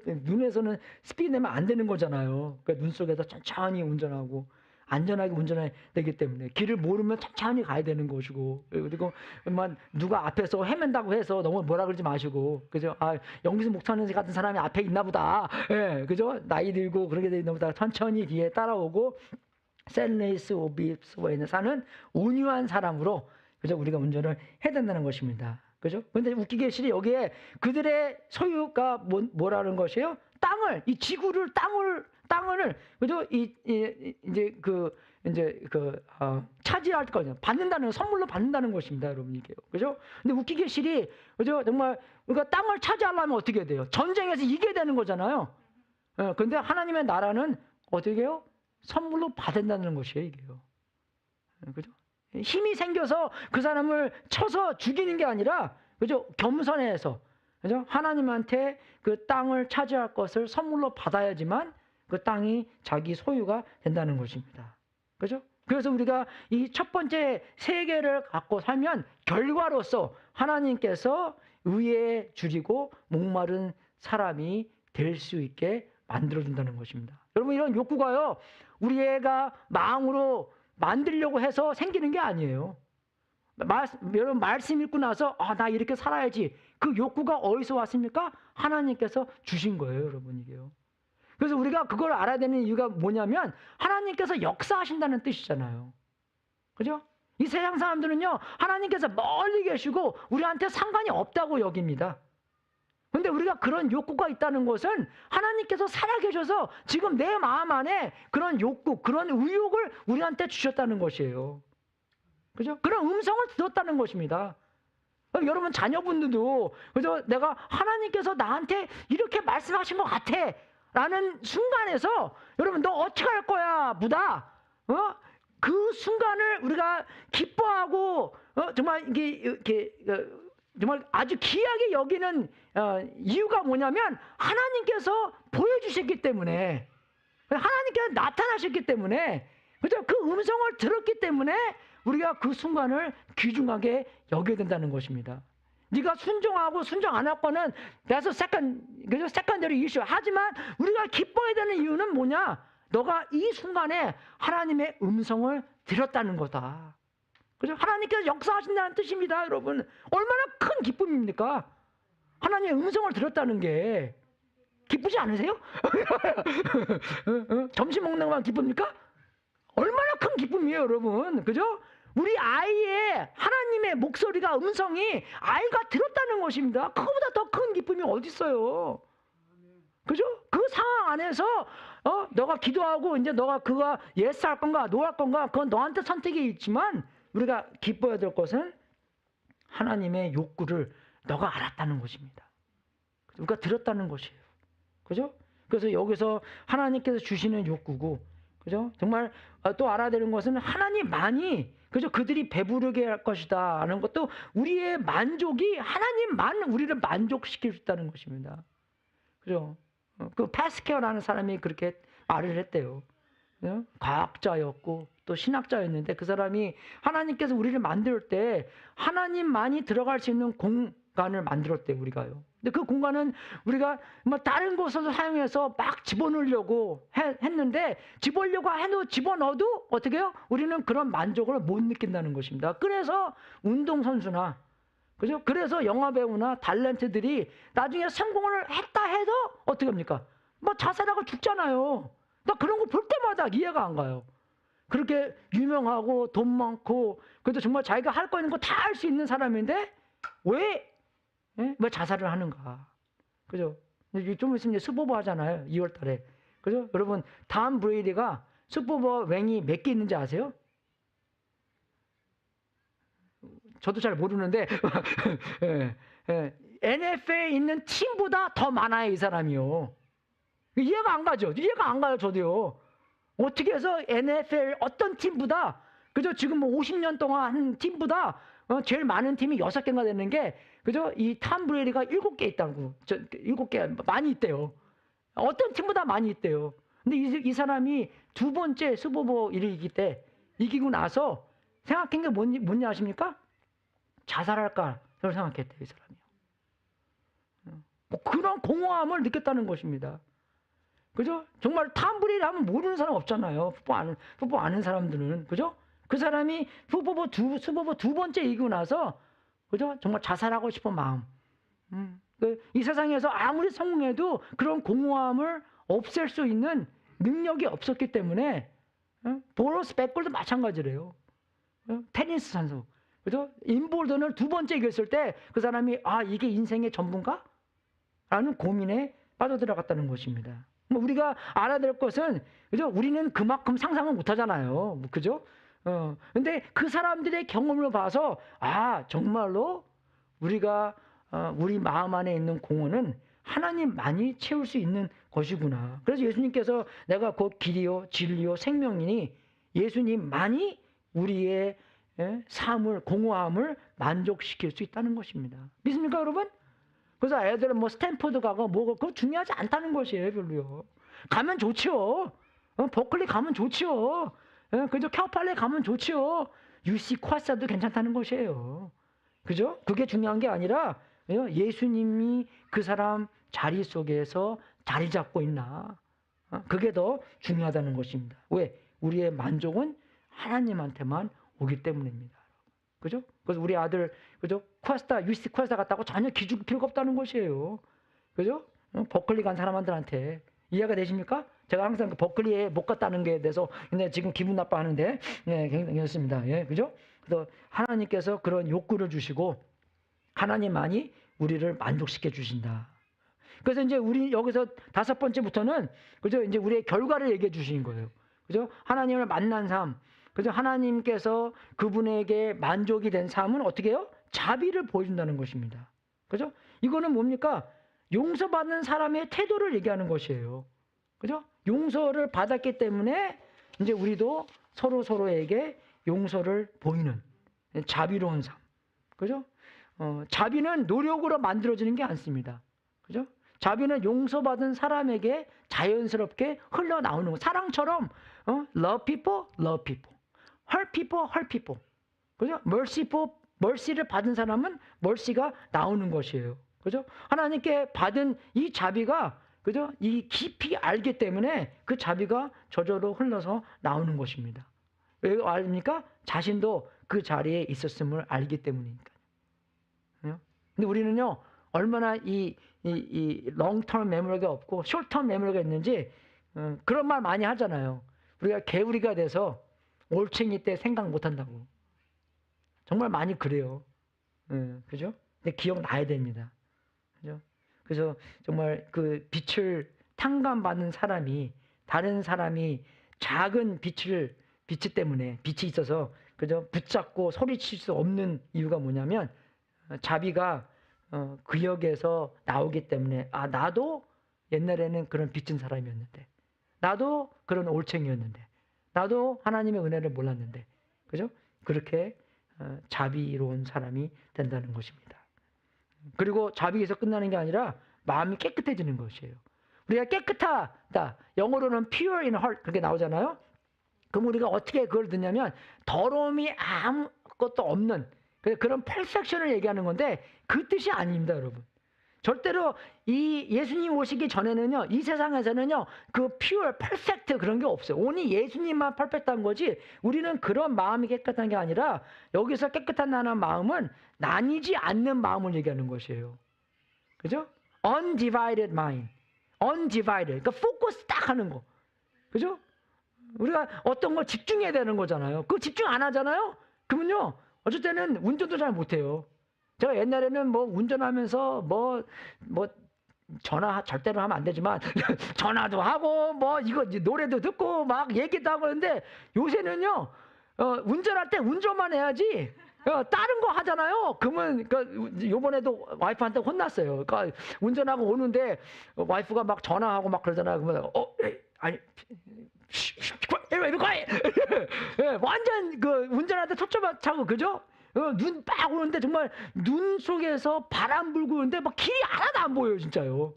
A: 눈에서는 스피드 내면 안 되는 거잖아요. 그러니까 눈 속에서 천천히 운전하고 안전하게 운전해야 되기 때문에 길을 모르면 천천히 가야 되는 것이고, 그리고 누가 앞에서 헤맨다고 해서 너무 뭐라 그러지 마시고, 그죠? 영기수 목사님 같은 사람이 앞에 있나 보다. 예, 그죠? 나이 들고 그렇게 돼 있나 보다. 천천히 뒤에 따라오고, 셀레스 오비스에 있는 사는 온유한 사람으로, 그죠? 우리가 운전을 해야 된다는 것입니다. 그죠? 근데 웃기게 실이 여기에 그들의 소유가 뭐라는 것이에요? 이 지구를 땅을 그죠? 차지할 거죠. 선물로 받는다는 것입니다, 여러분, 이게요. 그죠? 근데 웃기게 실이, 그죠? 정말 우리가 땅을 차지하려면 어떻게 돼요? 전쟁에서 이겨야 되는 거잖아요. 근데 하나님의 나라는 어떻게 해요? 선물로 받는다는 것이에요, 이게요. 그죠? 힘이 생겨서 그 사람을 쳐서 죽이는 게 아니라, 그죠? 겸손해서, 그죠? 하나님한테 그 땅을 차지할 것을 선물로 받아야지만 그 땅이 자기 소유가 된다는 것입니다. 그죠? 그래서 우리가 이 첫 번째 세계를 갖고 살면 결과로서 하나님께서 의에 줄이고 목마른 사람이 될 수 있게 만들어준다는 것입니다. 여러분, 이런 욕구가요, 우리 애가 마음으로 만들려고 해서 생기는 게 아니에요. 여러분, 말씀 읽고 나서 나 이렇게 살아야지. 그 욕구가 어디서 왔습니까? 하나님께서 주신 거예요, 여러분, 이게요. 그래서 우리가 그걸 알아야 되는 이유가 뭐냐면 하나님께서 역사하신다는 뜻이잖아요. 그죠? 이 세상 사람들은요, 하나님께서 멀리 계시고 우리한테 상관이 없다고 여깁니다. 근데 우리가 그런 욕구가 있다는 것은 하나님께서 살아계셔서 지금 내 마음 안에 그런 욕구, 그런 의욕을 우리한테 주셨다는 것이에요. 그죠? 그런 음성을 들었다는 것입니다. 여러분 자녀분들도, 그죠? 내가 하나님께서 나한테 이렇게 말씀하신 것 같아 라는 순간에서 여러분 너 어떻게 할 거야 무다. 그 순간을 우리가 기뻐하고 정말 이게 정말 아주 귀하게 여기는 이유가 뭐냐면 하나님께서 보여주셨기 때문에, 하나님께서 나타나셨기 때문에, 그죠? 그 음성을 들었기 때문에 우리가 그 순간을 귀중하게 여겨야 된다는 것입니다. 네가 순종하고 순종 안 할 거는 that's a secondary issue. 하지만 우리가 기뻐해야 되는 이유는 뭐냐? 너가 이 순간에 하나님의 음성을 들었다는 거다. 그죠? 하나님께서 역사하신다는 뜻입니다, 여러분. 얼마나 큰 기쁨입니까? 하나님의 음성을 들었다는 게 기쁘지 않으세요? 점심 먹는 것만 기쁩니까? 얼마나 큰 기쁨이에요, 여러분. 그죠? 우리 아이의 하나님의 목소리가, 음성이 아이가 들었다는 것입니다. 그거보다 더 큰 기쁨이 어디 있어요? 그죠? 그 상황 안에서 너가 기도하고 이제 너가 그가 예스 할 건가 노 할 건가 그건 너한테 선택이 있지만 우리가 기뻐해야 될 것은 하나님의 욕구를 너가 알았다는 것입니다. 우리가 들었다는 것이에요. 그죠? 그래서 여기서 하나님께서 주시는 욕구고, 그죠? 정말 또 알아야 되는 것은 하나님만이, 그죠? 그들이 배부르게 할 것이다 하는 것도 우리의 만족이 하나님만 우리를 만족시킬 수 있다는 것입니다. 그죠? 그 파스칼이라는 사람이 그렇게 말을 했대요. 과학자였고 또 신학자였는데 그 사람이 하나님께서 우리를 만들 때 하나님만이 들어갈 수 있는 공간을 만들었대요, 우리가요. 근데 그 공간은 우리가 뭐 다른 곳에서 사용해서 막 집어넣으려고 했는데 집어넣어도 어떻게 해요? 우리는 그런 만족을 못 느낀다는 것입니다. 그래서 운동선수나, 그죠? 그래서 영화배우나 탤런트들이 나중에 성공을 했다 해도 어떻게 합니까? 뭐 자살하고 죽잖아요. 나 그런 거 볼 때마다 이해가 안 가요. 그렇게 유명하고 돈 많고 그래도 정말 자기가 할 거 있는 거 다 할 수 있는 사람인데 왜 자살을 하는가? 그죠? 좀 있으면 이제 슈퍼볼 하잖아요. 2월 달에. 그죠? 여러분, 톰 브레이디가 슈퍼볼 랭이 몇 개 있는지 아세요? 저도 잘 모르는데 NFL에 있는 팀보다 더 많아요, 이 사람이요. 이해가 안 가죠? 이해가 안 가요, 저도요. 어떻게 해서 NFL 어떤 팀보다, 그죠? 지금 뭐 50년 동안 한 팀보다 제일 많은 팀이 6개가 되는 게, 그죠? 이 톰 브레이디가 7개 있다고. 7개 많이 있대요. 어떤 팀보다 많이 있대요. 근데 이 사람이 두 번째 슈퍼볼을 이기고 나서 생각한 게 뭔지 아십니까? 자살할까? 저를 생각했대요, 이 사람이요. 뭐 그런 공허함을 느꼈다는 것입니다. 그죠? 정말 톰 브레이디 하면 모르는 사람 없잖아요. 풋볼 아는 사람들은. 그죠? 그 사람이 슈퍼볼 두 번째 이기고 나서, 그죠? 정말 자살하고 싶은 마음. 이 세상에서 아무리 성공해도 그런 공허함을 없앨 수 있는 능력이 없었기 때문에, 보로스 백골도 마찬가지래요. 테니스 선수. 그죠? 임볼던을 두 번째 이겼을 때 그 사람이 이게 인생의 전부인가? 라는 고민에 빠져들어갔다는 것입니다. 뭐 우리가 알아야 될 것은, 그죠? 우리는 그만큼 상상을 못 하잖아요. 그죠? 근데 그 사람들의 경험을 봐서, 정말로 우리가, 우리 마음 안에 있는 공허는 하나님만이 채울 수 있는 것이구나. 그래서 예수님께서 내가 곧 길이요, 진리요, 생명이니 예수님만이 우리의 삶을, 공허함을 만족시킬 수 있다는 것입니다. 믿습니까, 여러분? 그래서 애들은 뭐 스탠포드 가고 뭐고 그거 중요하지 않다는 것이에요, 별로요. 가면 좋지요. 버클리 가면 좋지요. 그죠? 캐팔레 가면 좋지요. UC 쿼사도 괜찮다는 것이에요. 그죠? 그게 중요한 게 아니라 예수님이 그 사람 자리 속에서 자리 잡고 있나. 그게 더 중요하다는 것입니다. 왜? 우리의 만족은 하나님한테만 오기 때문입니다. 그죠? 그래서 우리 아들, 그죠? UC 퀘스타 갔다고 전혀 기죽을 필요가 없다는 것이에요. 그죠? 버클리 간 사람들한테. 이해가 되십니까? 제가 항상 그 버클리에 못 갔다는 게 대해서 근데 지금 기분 나빠하는데, 굉장히 좋습니다. 그죠? 그래서 하나님께서 그런 욕구를 주시고, 하나님만이 우리를 만족시켜 주신다. 그래서 이제 우리 여기서 5번째부터는, 그죠? 이제 우리의 결과를 얘기해 주시는 거예요. 그죠? 하나님을 만난 삶. 그죠? 하나님께서 그분에게 만족이 된 삶은 어떻게 해요? 자비를 보여준다는 것입니다. 그죠? 이거는 뭡니까? 용서받는 사람의 태도를 얘기하는 것이에요. 그죠? 용서를 받았기 때문에 이제 우리도 서로에게 용서를 보이는 자비로운 삶. 그죠? 자비는 노력으로 만들어지는 게 않습니다. 그죠? 자비는 용서받은 사람에게 자연스럽게 흘러나오는 거. 사랑처럼 love people, love people. hurt people, hurt people. 그죠? mercy를 받은 사람은 mercy가 나오는 것이에요. 그죠? 하나님께 받은 이 자비가, 그죠? 이 깊이 알기 때문에 그 자비가 저절로 흘러서 나오는 것입니다. 왜 알입니까? 자신도 그 자리에 있었음을 알기 때문이니까요. 근데 우리는요, 얼마나 이 롱텀 메모리가 없고 숏텀 메모리가 있는지 그런 말 많이 하잖아요. 우리가 개구리가 돼서 올챙이 때 생각 못 한다고. 정말 많이 그래요. 그죠? 근데 기억나야 됩니다. 그죠? 그래서 정말 그 빛을 탕감받는 사람이 다른 사람이 작은 빛 때문에 빛이 있어서 그죠? 붙잡고 소리칠 수 없는 이유가 뭐냐면 자비가 그 역에서 나오기 때문에 나도 옛날에는 그런 빚진 사람이었는데 나도 그런 올챙이였는데 나도 하나님의 은혜를 몰랐는데 그죠? 그렇게 자비로운 사람이 된다는 것입니다. 그리고 자비에서 끝나는 게 아니라 마음이 깨끗해지는 것이에요. 우리가 깨끗하다 영어로는 pure in heart 그렇게 나오잖아요. 그럼 우리가 어떻게 그걸 듣냐면 더러움이 아무것도 없는 그런 퍼펙션을 얘기하는 건데 그 뜻이 아닙니다, 여러분. 절대로 이 예수님 오시기 전에는요, 이 세상에서는요, 그 pure, perfect 그런 게 없어요. 오니 예수님만 퍼펙트한 거지. 우리는 그런 마음이 깨끗한 게 아니라 여기서 깨끗한 나는 마음은 나뉘지 않는 마음을 얘기하는 것이에요. 그죠? Undivided mind, undivided. 그러니까 포커스 딱 하는 거, 그죠? 우리가 어떤 걸 집중해야 되는 거잖아요. 그거 집중 안 하잖아요. 그러면요, 어쩔 때는 운전도 잘 못해요. 제가 옛날에는 뭐 운전하면서 뭐 전화 절대로 하면 안 되지만 전화도 하고 뭐 이거 노래도 듣고 막 얘기도 하고 하는데 요새는요 운전할 때 운전만 해야지 다른 거 하잖아요. 그러면 요번에도 와이프한테 혼났어요. 그러니까 운전하고 오는데 와이프가 막 전화하고 막 그러잖아요. 그러면 아니 완전 그 운전할 때 초점만 차고 그죠? 눈 빡 오는데 정말 눈 속에서 바람 불고 오는데 막 길이 하나도 안 보여요, 진짜요.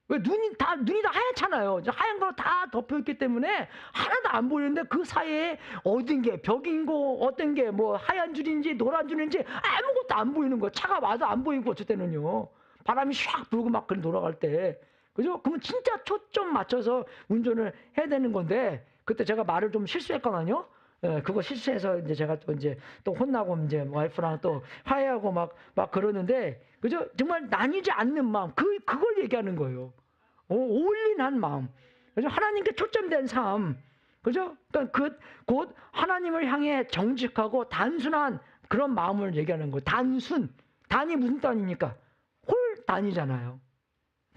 A: 왜 눈이 다 하얗잖아요. 하얀 거 다 덮여 있기 때문에 하나도 안 보이는데 그 사이에 어딘 게 벽인고 어떤 게 뭐 하얀 줄인지 노란 줄인지 아무것도 안 보이는 거예요. 차가 와도 안 보이고 어쩔 때는요. 바람이 샥 불고 막 돌아갈 때. 그죠? 그러면 진짜 초점 맞춰서 운전을 해야 되는 건데 그때 제가 말을 좀 실수했거든요. 그거 실수해서 이제 제가 또 혼나고 이제 와이프랑 또 화해하고 막 그러는데 그죠? 정말 나뉘지 않는 마음 그걸 얘기하는 거예요. 올인한 마음. 그죠? 하나님께 초점된 삶. 그죠? 그러니까 곧 하나님을 향해 정직하고 단순한 그런 마음을 얘기하는 거예요. 단이 무슨 단입니까? 홀단이잖아요.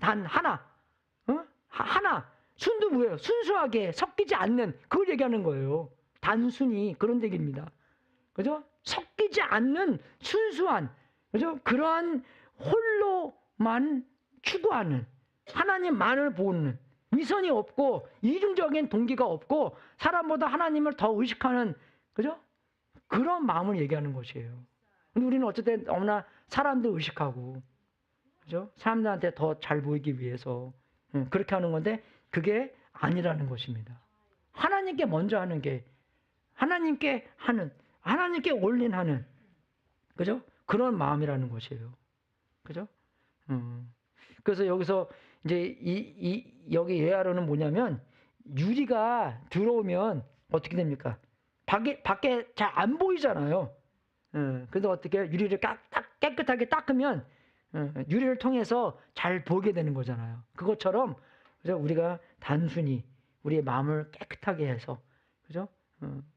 A: 단 하나. 하나. 순도 뭐예요? 순수하게 섞이지 않는 그걸 얘기하는 거예요. 단순히 그런 얘기입니다. 그죠? 섞이지 않는 순수한 그죠? 그러한 홀로만 추구하는 하나님만을 보는 위선이 없고 이중적인 동기가 없고 사람보다 하나님을 더 의식하는 그죠? 그런 마음을 얘기하는 것이에요. 근데 우리는 어쨌든 너무나 사람도 의식하고 그죠? 사람들한테 더 잘 보이기 위해서 그렇게 하는 건데 그게 아니라는 것입니다. 하나님께 먼저 하는 게 하나님께 올인하는 그죠? 그런 마음이라는 것이에요. 그죠? 그래서 여기서 이제 여기 예화로는 뭐냐면 유리가 들어오면 어떻게 됩니까? 밖에 잘 안 보이잖아요. 그래서 어떻게 유리를 깨끗하게 닦으면 유리를 통해서 잘 보게 되는 거잖아요. 그것처럼 그죠? 우리가 단순히 우리의 마음을 깨끗하게 해서 그죠?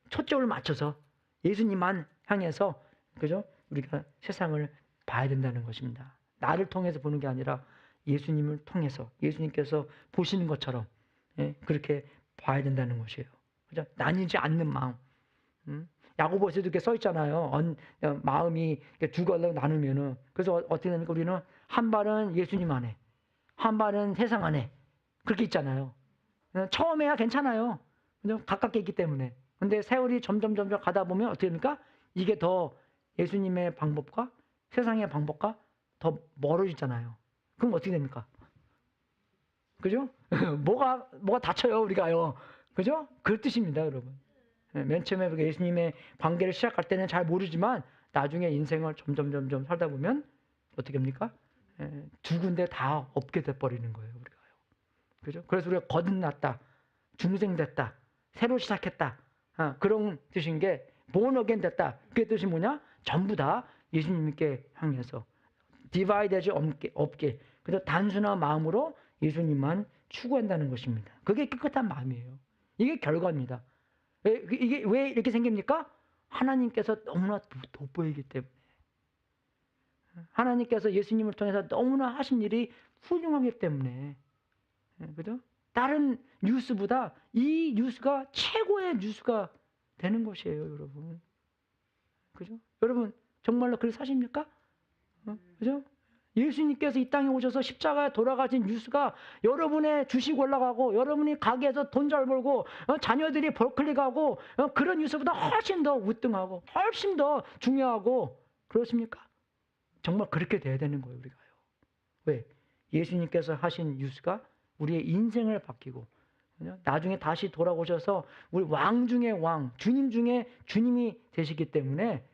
A: 초점을 맞춰서 예수님만 향해서 그죠? 우리가 세상을 봐야 된다는 것입니다. 나를 통해서 보는 게 아니라 예수님을 통해서 예수님께서 보시는 것처럼 그렇게 봐야 된다는 것이에요. 그죠? 나뉘지 않는 마음. 야고보서도 이렇게 써 있잖아요. 마음이 두 갈로 나누면은 그래서 어떻게 됩니까? 우리는 한 발은 예수님 안에, 한 발은 세상 안에 그렇게 있잖아요. 처음에야 괜찮아요. 가깝게 있기 때문에. 근데 세월이 점점 가다 보면 어떻게 됩니까? 이게 더 예수님의 방법과 세상의 방법과 더 멀어지잖아요. 그럼 어떻게 됩니까? 그죠? 뭐가 다쳐요, 우리가요. 그죠? 그 뜻입니다, 여러분. 맨 처음에 예수님의 관계를 시작할 때는 잘 모르지만 나중에 인생을 점점 살다 보면 어떻게 합니까? 두 군데 다 없게 돼버리는 거예요, 우리가요. 그죠? 그래서 우리가 거듭났다, 중생됐다, 새로 시작했다. 그런 뜻인 게 born again 됐다. 그게 뜻이 뭐냐? 전부 다 예수님께 향해서 디바이드하지 없게 그래서 단순한 마음으로 예수님만 추구한다는 것입니다. 그게 깨끗한 마음이에요. 이게 결과입니다. 이게 왜 이렇게 생깁니까? 하나님께서 너무나 돋보이기 때문에 하나님께서 예수님을 통해서 너무나 하신 일이 훌륭하기 때문에 그죠? 다른 뉴스보다 이 뉴스가 최고의 뉴스가 되는 것이에요, 여러분. 그죠? 여러분 정말로 그렇게 사십니까? 그죠? 예수님께서 이 땅에 오셔서 십자가에 돌아가신 뉴스가 여러분의 주식 올라가고 여러분이 가게에서 돈 잘 벌고 자녀들이 벌클리 가고 그런 뉴스보다 훨씬 더 우등하고 훨씬 더 중요하고 그렇습니까? 정말 그렇게 돼야 되는 거예요, 우리가요. 왜? 예수님께서 하신 뉴스가 우리의 인생을 바뀌고 나중에 다시 돌아오셔서 우리 왕 중에 왕, 주님 중에 주님이 되시기 때문에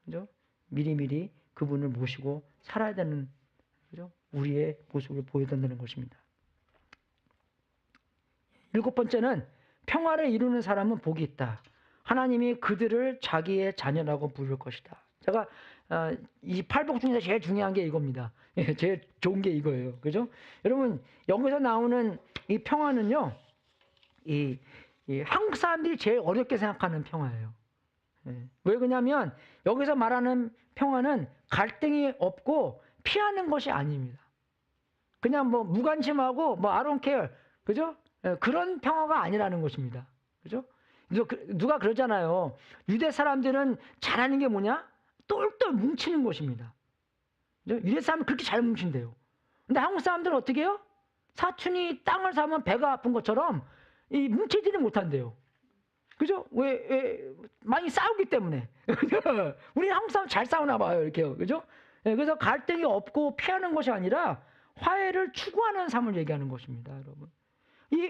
A: 그죠? 미리미리 그분을 모시고 살아야 되는 그죠? 우리의 모습을 보여야 된다는 것입니다. 7번째는 평화를 이루는 사람은 복이 있다. 하나님이 그들을 자기의 자녀라고 부를 것이다. 제가 이 팔복 중에서 제일 중요한 게 이겁니다. 제일 좋은 게 이거예요. 그죠? 여러분 여기서 나오는 이 평화는요. 이 한국 사람들이 제일 어렵게 생각하는 평화예요. 왜 그러냐면 여기서 말하는 평화는 갈등이 없고 피하는 것이 아닙니다. 그냥 뭐 무관심하고 뭐 I don't care. 그죠? 그런 평화가 아니라는 것입니다. 그죠? 누가 그러잖아요. 유대 사람들은 잘하는 게 뭐냐? 똘똘 뭉치는 것입니다. 그죠? 유대 사람은 그렇게 잘 뭉친대요. 근데 한국 사람들은 어떻게 해요? 사촌이 땅을 사면 배가 아픈 것처럼 이 뭉치지는 못한대요. 그죠? 왜 많이 싸우기 때문에. 우리 한국 사람 잘 싸우나 봐요, 이렇게요. 그죠? 그래서 갈등이 없고 피하는 것이 아니라 화해를 추구하는 삶을 얘기하는 것입니다, 여러분.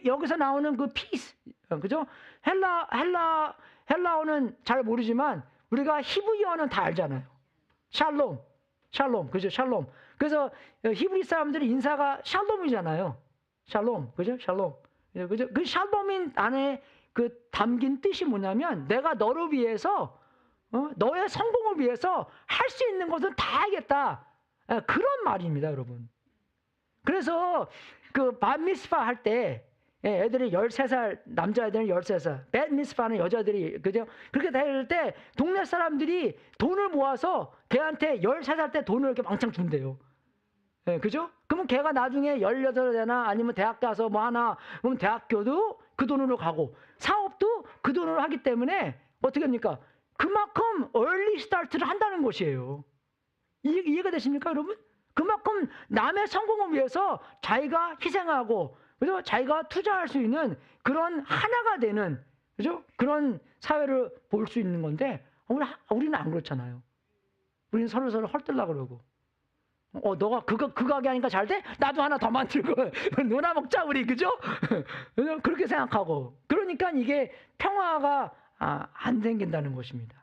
A: 여기서 나오는 그 피스, 그죠? 헬라어는 잘 모르지만 우리가 히브리어는 다 알잖아요. 샬롬, 그죠? 샬롬. 그래서 히브리 사람들의 인사가 샬롬이잖아요. 샬롬, 그죠? 샬롬. 그죠? 그 샬롬인 안에 그 담긴 뜻이 뭐냐면 내가 너를 위해서 너의 성공을 위해서 할 수 있는 것은 다 하겠다. 그런 말입니다, 여러분. 그래서 그 밧미스파 할 때 애들이 13살, 남자애들은 13살, 뱃미스파는 여자들이 그죠? 그렇게 될 때 동네 사람들이 돈을 모아서 걔한테 13살 때 돈을 이렇게 왕창 준대요. 그죠? 그러면 걔가 나중에 18되나 아니면 대학 가서 뭐 하나, 그럼 대학교도 그 돈으로 가고 사업도 그 돈으로 하기 때문에 어떻게 합니까? 그만큼 early start를 한다는 것이에요. 이해가 되십니까, 여러분? 그만큼 남의 성공을 위해서 자기가 희생하고, 그죠? 자기가 투자할 수 있는 그런 하나가 되는, 그죠? 그런 사회를 볼 수 있는 건데, 우리는 안 그렇잖아요. 우리는 서로 헐뜯으려고 그러고. 너가 그 가게 하니까 잘 돼? 나도 하나 더 만들고 놀아 먹자 우리, 그죠? 그렇게 생각하고 그러니까 이게 평화가 안 생긴다는 것입니다.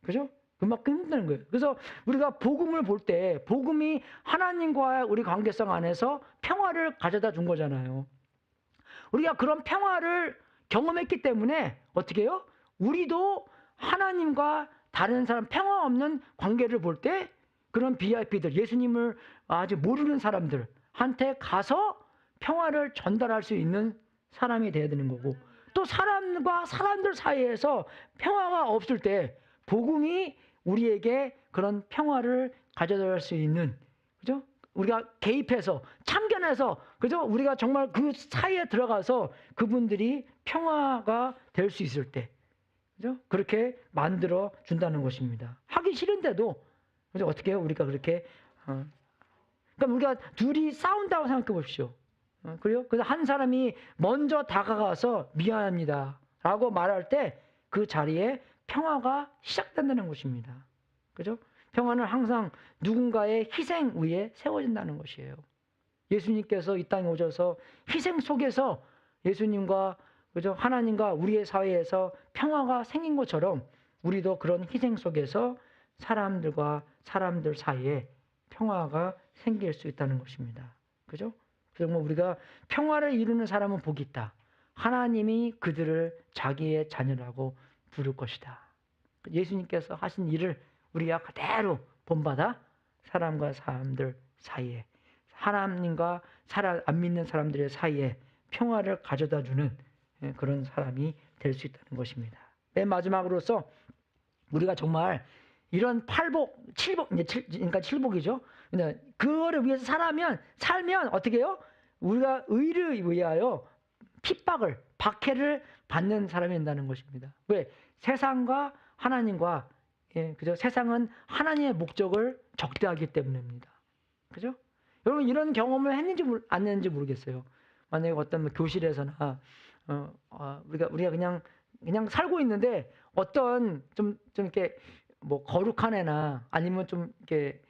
A: 그죠? 그만큼 힘드는 거예요. 그래서 우리가 복음을 볼 때 복음이 하나님과의 우리 관계성 안에서 평화를 가져다 준 거잖아요. 우리가 그런 평화를 경험했기 때문에 어떻게 해요? 우리도 하나님과 다른 사람 평화 없는 관계를 볼 때 그런 VIP들, 예수님을 아직 모르는 사람들한테 가서 평화를 전달할 수 있는 사람이 돼야 되는 거고, 또 사람과 사람들 사이에서 평화가 없을 때 복음이 우리에게 그런 평화를 가져다 수 있는, 그죠? 우리가 개입해서 참견해서, 그죠? 우리가 정말 그 사이에 들어가서 그분들이 평화가 될 수 있을 때, 그죠? 그렇게 만들어 준다는 것입니다. 하기 싫은데도 그래서 어떻게 해요? 우리가 그렇게 그러니까 우리가 둘이 싸운다고 생각해 보십시오. 그래요? 그래서 한 사람이 먼저 다가가서 미안합니다 라고 말할 때 그 자리에 평화가 시작된다는 것입니다. 그죠? 평화는 항상 누군가의 희생 위에 세워진다는 것이에요. 예수님께서 이 땅에 오셔서 희생 속에서 예수님과, 그죠? 하나님과 우리의 사회에서 평화가 생긴 것처럼 우리도 그런 희생 속에서 사람들과 사람들 사이에 평화가 생길 수 있다는 것입니다. 그죠? 그래서 우리가 평화를 이루는 사람은 복이 있다. 하나님이 그들을 자기의 자녀라고 부를 것이다. 예수님께서 하신 일을 우리가 그대로 본받아 사람과 사람들 사이에, 하나님과 안 믿는 사람들의 사이에 평화를 가져다 주는 그런 사람이 될 수 있다는 것입니다. 맨 마지막으로서 우리가 정말 이런 팔복, 칠복, 그러니까 칠복이죠. 그거를 위해서 살면 어떻게 해요? 우리가 의를 위하여 핍박을, 박해를 받는 사람이 된다는 것입니다. 왜? 세상과 하나님과, 그죠? 세상은 하나님의 목적을 적대하기 때문입니다. 그죠? 여러분 이런 경험을 했는지 안 했는지 모르겠어요. 만약에 어떤 교실에서나 우리가 그냥 살고 있는데 어떤 좀 이렇게 뭐 거룩한 애나 아니면 좀 이렇게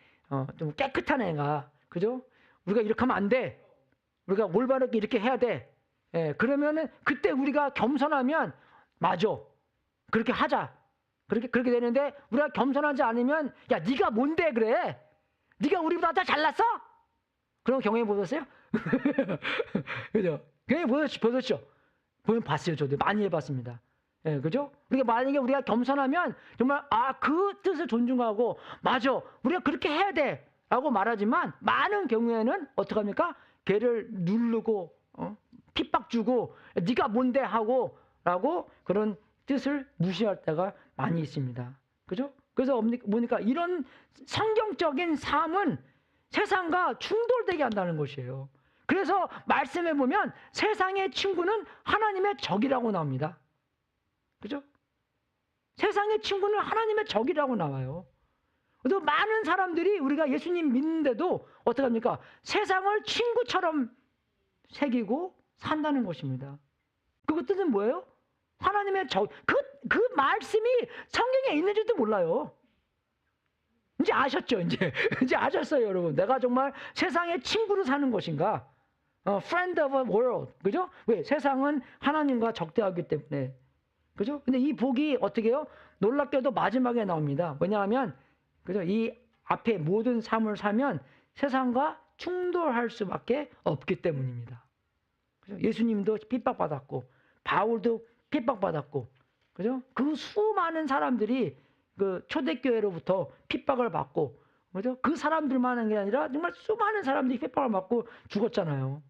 A: 좀 깨끗한 애가, 그죠? 우리가 이렇게 하면 안 돼. 우리가 올바르게 이렇게 해야 돼. 그러면은 그때 우리가 겸손하면 맞아. 그렇게 하자. 그렇게 되는데 우리가 겸손하지 않으면 야 네가 뭔데 그래? 네가 우리보다 더 잘났어? 그런 경험해 보셨어요? 그죠? 경험해 보셨죠? 보면 봤어요. 저도 많이 해봤습니다. 그죠? 만약에 우리가 겸손하면 정말 그 뜻을 존중하고 맞아 우리가 그렇게 해야 돼 라고 말하지만 많은 경우에는 어떡합니까? 걔를 누르고 핍박 주고 네가 뭔데 하고 라고 그런 뜻을 무시할 때가 많이 있습니다. 그죠? 그래서 보니까 이런 성경적인 삶은 세상과 충돌되게 한다는 것이에요. 그래서 말씀에 보면 세상의 친구는 하나님의 적이라고 나옵니다. 그죠? 세상의 친구는 하나님의 적이라고 나와요. 그래서 많은 사람들이 우리가 예수님 믿는데도 어떡합니까? 세상을 친구처럼 새기고 산다는 것입니다. 그 뜻은 뭐예요? 하나님의 적. 그 말씀이 성경에 있는지도 몰라요. 이제 아셨죠? 이제 아셨어요, 여러분. 내가 정말 세상의 친구로 사는 것인가? friend of the world. 그죠? 왜? 세상은 하나님과 적대하기 때문에. 그죠? 근데 이 복이 어떻게 해요? 놀랍게도 마지막에 나옵니다. 왜냐하면, 그죠? 이 앞에 모든 삶을 살면 세상과 충돌할 수밖에 없기 때문입니다. 그죠? 예수님도 핍박받았고, 바울도 핍박받았고, 그죠? 그 수많은 사람들이 그 초대교회로부터 픽박을 받고, 그죠? 그 사람들만 한 게 아니라 정말 수많은 사람들이 핍박을 받고 죽었잖아요.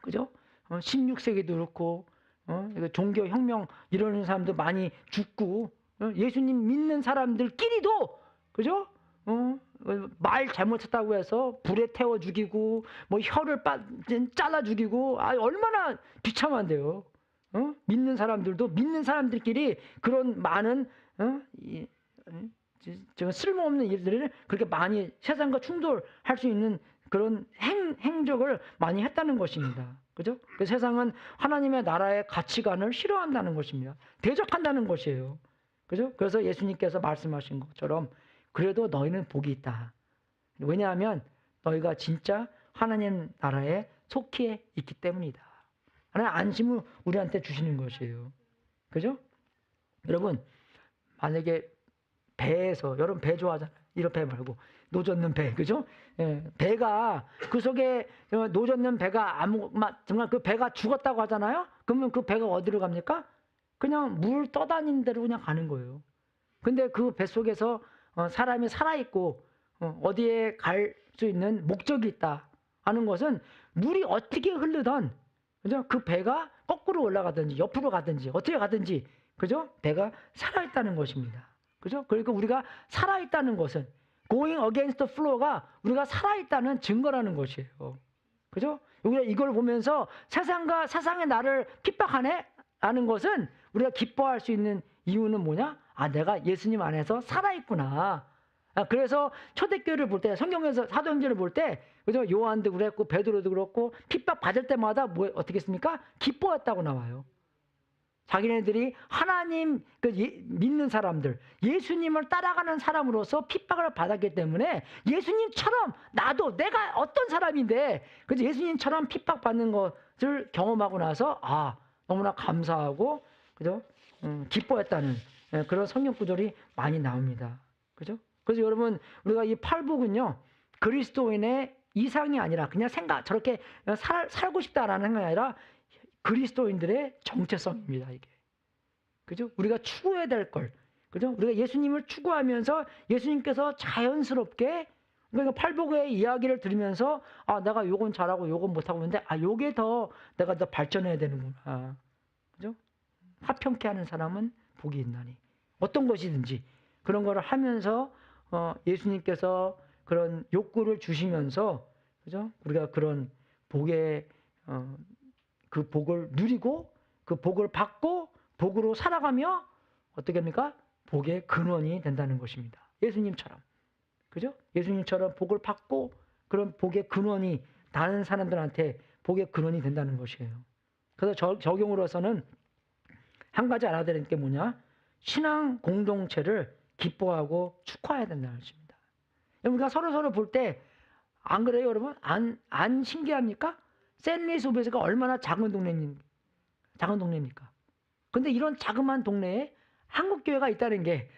A: 그죠? 16세기도 그렇고, 종교 혁명 이러는 사람도 많이 죽고, 예수님 믿는 사람들끼리도, 그죠? 말 잘못했다고 해서 불에 태워 죽이고, 뭐 혀를 잘라 죽이고, 얼마나 비참한데요. 믿는 사람들도 믿는 사람들끼리 그런 많은 쓸모없는 일들을 그렇게 많이 세상과 충돌할 수 있는 그런 행적을 많이 했다는 것입니다. 그죠? 그 세상은 하나님의 나라의 가치관을 싫어한다는 것입니다. 대적한다는 것이에요. 그죠? 그래서 예수님께서 말씀하신 것처럼 그래도 너희는 복이 있다. 왜냐하면 너희가 진짜 하나님 나라에 속해 있기 때문이다. 하나님 안심을 우리한테 주시는 것이에요. 그죠? 여러분, 만약에 배에서, 여러분 배 좋아하잖아요. 이런 배 말고 노젓는 배, 그죠? 배가 그 속에 노젓는 배가 정말 그 배가 죽었다고 하잖아요. 그러면 그 배가 어디로 갑니까? 그냥 물 떠다니는 대로 그냥 가는 거예요. 근데 그 배 속에서 사람이 살아있고 어디에 갈 수 있는 목적이 있다 하는 것은 물이 어떻게 흐르던, 그죠? 그 배가 거꾸로 올라가든지 옆으로 가든지 어떻게 가든지, 그죠? 배가 살아있다는 것입니다. 그죠? 그러니까 우리가 살아있다는 것은 going against the flow가 우리가 살아있다는 증거라는 것이에요. 그죠? 우리가 이걸 보면서 세상의 나를 핍박하네? 라는 것은 우리가 기뻐할 수 있는 이유는 뭐냐? 내가 예수님 안에서 살아있구나. 그래서 초대교회를 볼 때, 성경에서 사도행전을 볼 때, 그죠? 요한도 그랬고, 베드로도 그렇고, 핍박 받을 때마다 어떻게 했습니까? 기뻐했다고 나와요. 자기네들이 하나님 믿는 사람들, 예수님을 따라가는 사람으로서 핍박을 받았기 때문에 예수님처럼 나도 내가 어떤 사람인데 그래서 예수님처럼 핍박받는 것을 경험하고 나서 너무나 감사하고, 그죠? 기뻐했다는 그런 성경 구절이 많이 나옵니다. 그죠? 그래서 여러분, 우리가 이 팔복은요, 그리스도인의 이상이 아니라 그냥 저렇게 살고 싶다라는 생각이 아니라 그리스도인들의 정체성입니다, 이게. 그죠? 우리가 추구해야 될 걸. 그죠? 우리가 예수님을 추구하면서 예수님께서 자연스럽게, 그러니까 팔복의 이야기를 들으면서 내가 요건 잘하고 요건 못하고 있는데 요게 내가 더 발전해야 되는구나. 그죠? 화평케 하는 사람은 복이 있나니. 어떤 것이든지 그런 거를 하면서 예수님께서 그런 욕구를 주시면서, 그죠? 우리가 그런 복의 그 복을 누리고 그 복을 받고 복으로 살아가며 어떻게 합니까? 복의 근원이 된다는 것입니다. 예수님처럼. 그죠? 예수님처럼 복을 받고 그런 복의 근원이 다른 사람들한테 복의 근원이 된다는 것이에요. 그래서 적용으로서는 한 가지 알아야 되는 게 뭐냐? 신앙 공동체를 기뻐하고 축하해야 된다는 것입니다. 우리가 서로 볼 때 안 그래요, 여러분? 안 신기합니까? 샌리스 오베스가 얼마나 작은 동네입니까? 근데 이런 자그마한 동네에 한국교회가 있다는 게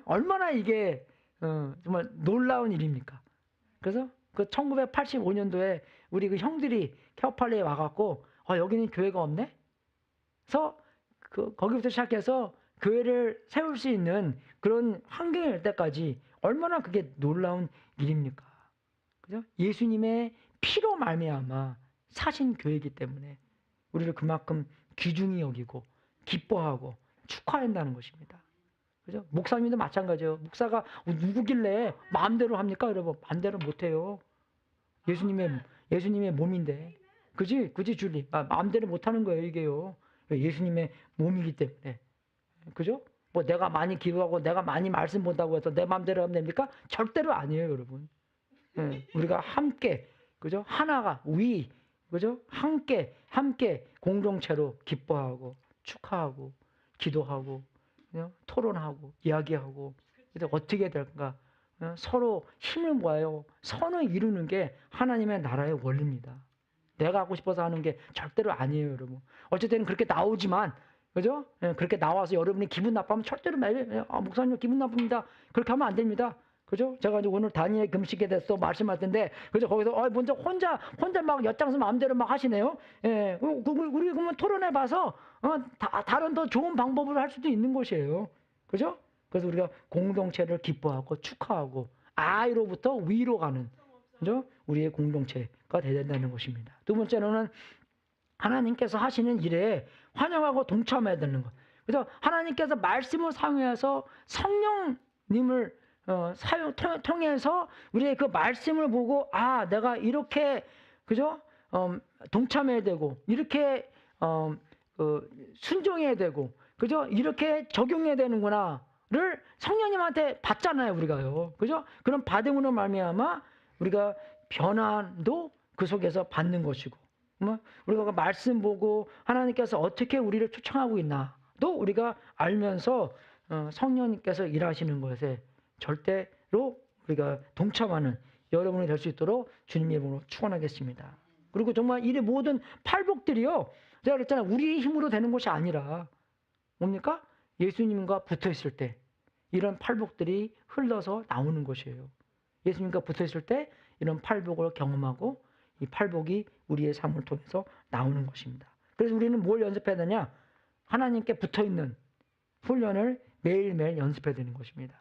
A: 얼마나 이게 정말 놀라운 일입니까? 그래서 그 1985년도에 우리 그 형들이 케어팔리에 와갖고 여기는 교회가 없네? 그래서 거기부터 시작해서 교회를 세울 수 있는 그런 환경이 될 때까지 얼마나 그게 놀라운 일입니까? 그죠? 예수님의 피로 말미암아 사신 교회이기 때문에 우리를 그만큼 귀중히 여기고 기뻐하고 축하한다는 것입니다. 그죠? 목사님도 마찬가지예요. 목사가 누구길래 마음대로 합니까? 여러분, 마음대로 못해요. 예수님의 몸인데. 그지 줄리? 마음대로 못하는 거예요, 이게요. 예수님의 몸이기 때문에. 그죠? 뭐 내가 많이 기도하고 내가 많이 말씀 본다고 해서 내 마음대로 하면 됩니까? 절대로 아니에요, 여러분. 우리가 함께, 그죠? 하나가, 그죠? 함께 공동체로 기뻐하고, 축하하고, 기도하고, 토론하고, 이야기하고, 그래서 어떻게 될까? 서로 힘을 모아요. 선을 이루는 게 하나님의 나라의 원리입니다. 내가 하고 싶어서 하는 게 절대로 아니에요, 여러분. 어쨌든 그렇게 나오지만, 그죠? 그렇게 나와서 여러분이 기분 나빠하면 절대로 목사님 기분 나쁩니다. 그렇게 하면 안 됩니다. 그죠? 제가 이제 오늘 다니엘 금식에 대해서 말씀할 텐데, 그죠? 거기서 먼저 혼자 막 엿장수 마음대로 막 하시네요. 예, 우리 그러면 토론해 봐서 다른 더 좋은 방법을 할 수도 있는 것이에요. 그죠? 그래서 우리가 공동체를 기뻐하고 축하하고 아이로부터 위로 가는, 그죠? 우리의 공동체가 되어야 된다는 것입니다. 두 번째로는 하나님께서 하시는 일에 환영하고 동참해야 되는 것. 그래서 하나님께서 말씀을 사용해서 성령님을 통해서 우리의 그 말씀을 보고 내가 이렇게, 그죠? 동참해야 되고 이렇게 순종해야 되고, 그죠? 이렇게 적용해야 되는구나를 성령님한테 받잖아요, 우리가요. 그죠? 그런 받음으로 말미암아 우리가 변화도 그 속에서 받는 것이고, 우리가 그 말씀 보고 하나님께서 어떻게 우리를 초청하고 있나도 우리가 알면서 성령님께서 일하시는 것에 절대로 우리가 동참하는 여러분이 될 수 있도록 주님의 이름으로 축원하겠습니다. 그리고 정말 이 모든 팔복들이요, 제가 그랬잖아요. 우리의 힘으로 되는 것이 아니라 뭡니까? 예수님과 붙어 있을 때 이런 팔복들이 흘러서 나오는 것이에요. 예수님과 붙어 있을 때 이런 팔복을 경험하고 이 팔복이 우리의 삶을 통해서 나오는 것입니다. 그래서 우리는 뭘 연습해야 되냐? 하나님께 붙어 있는 훈련을 매일매일 연습해야 되는 것입니다.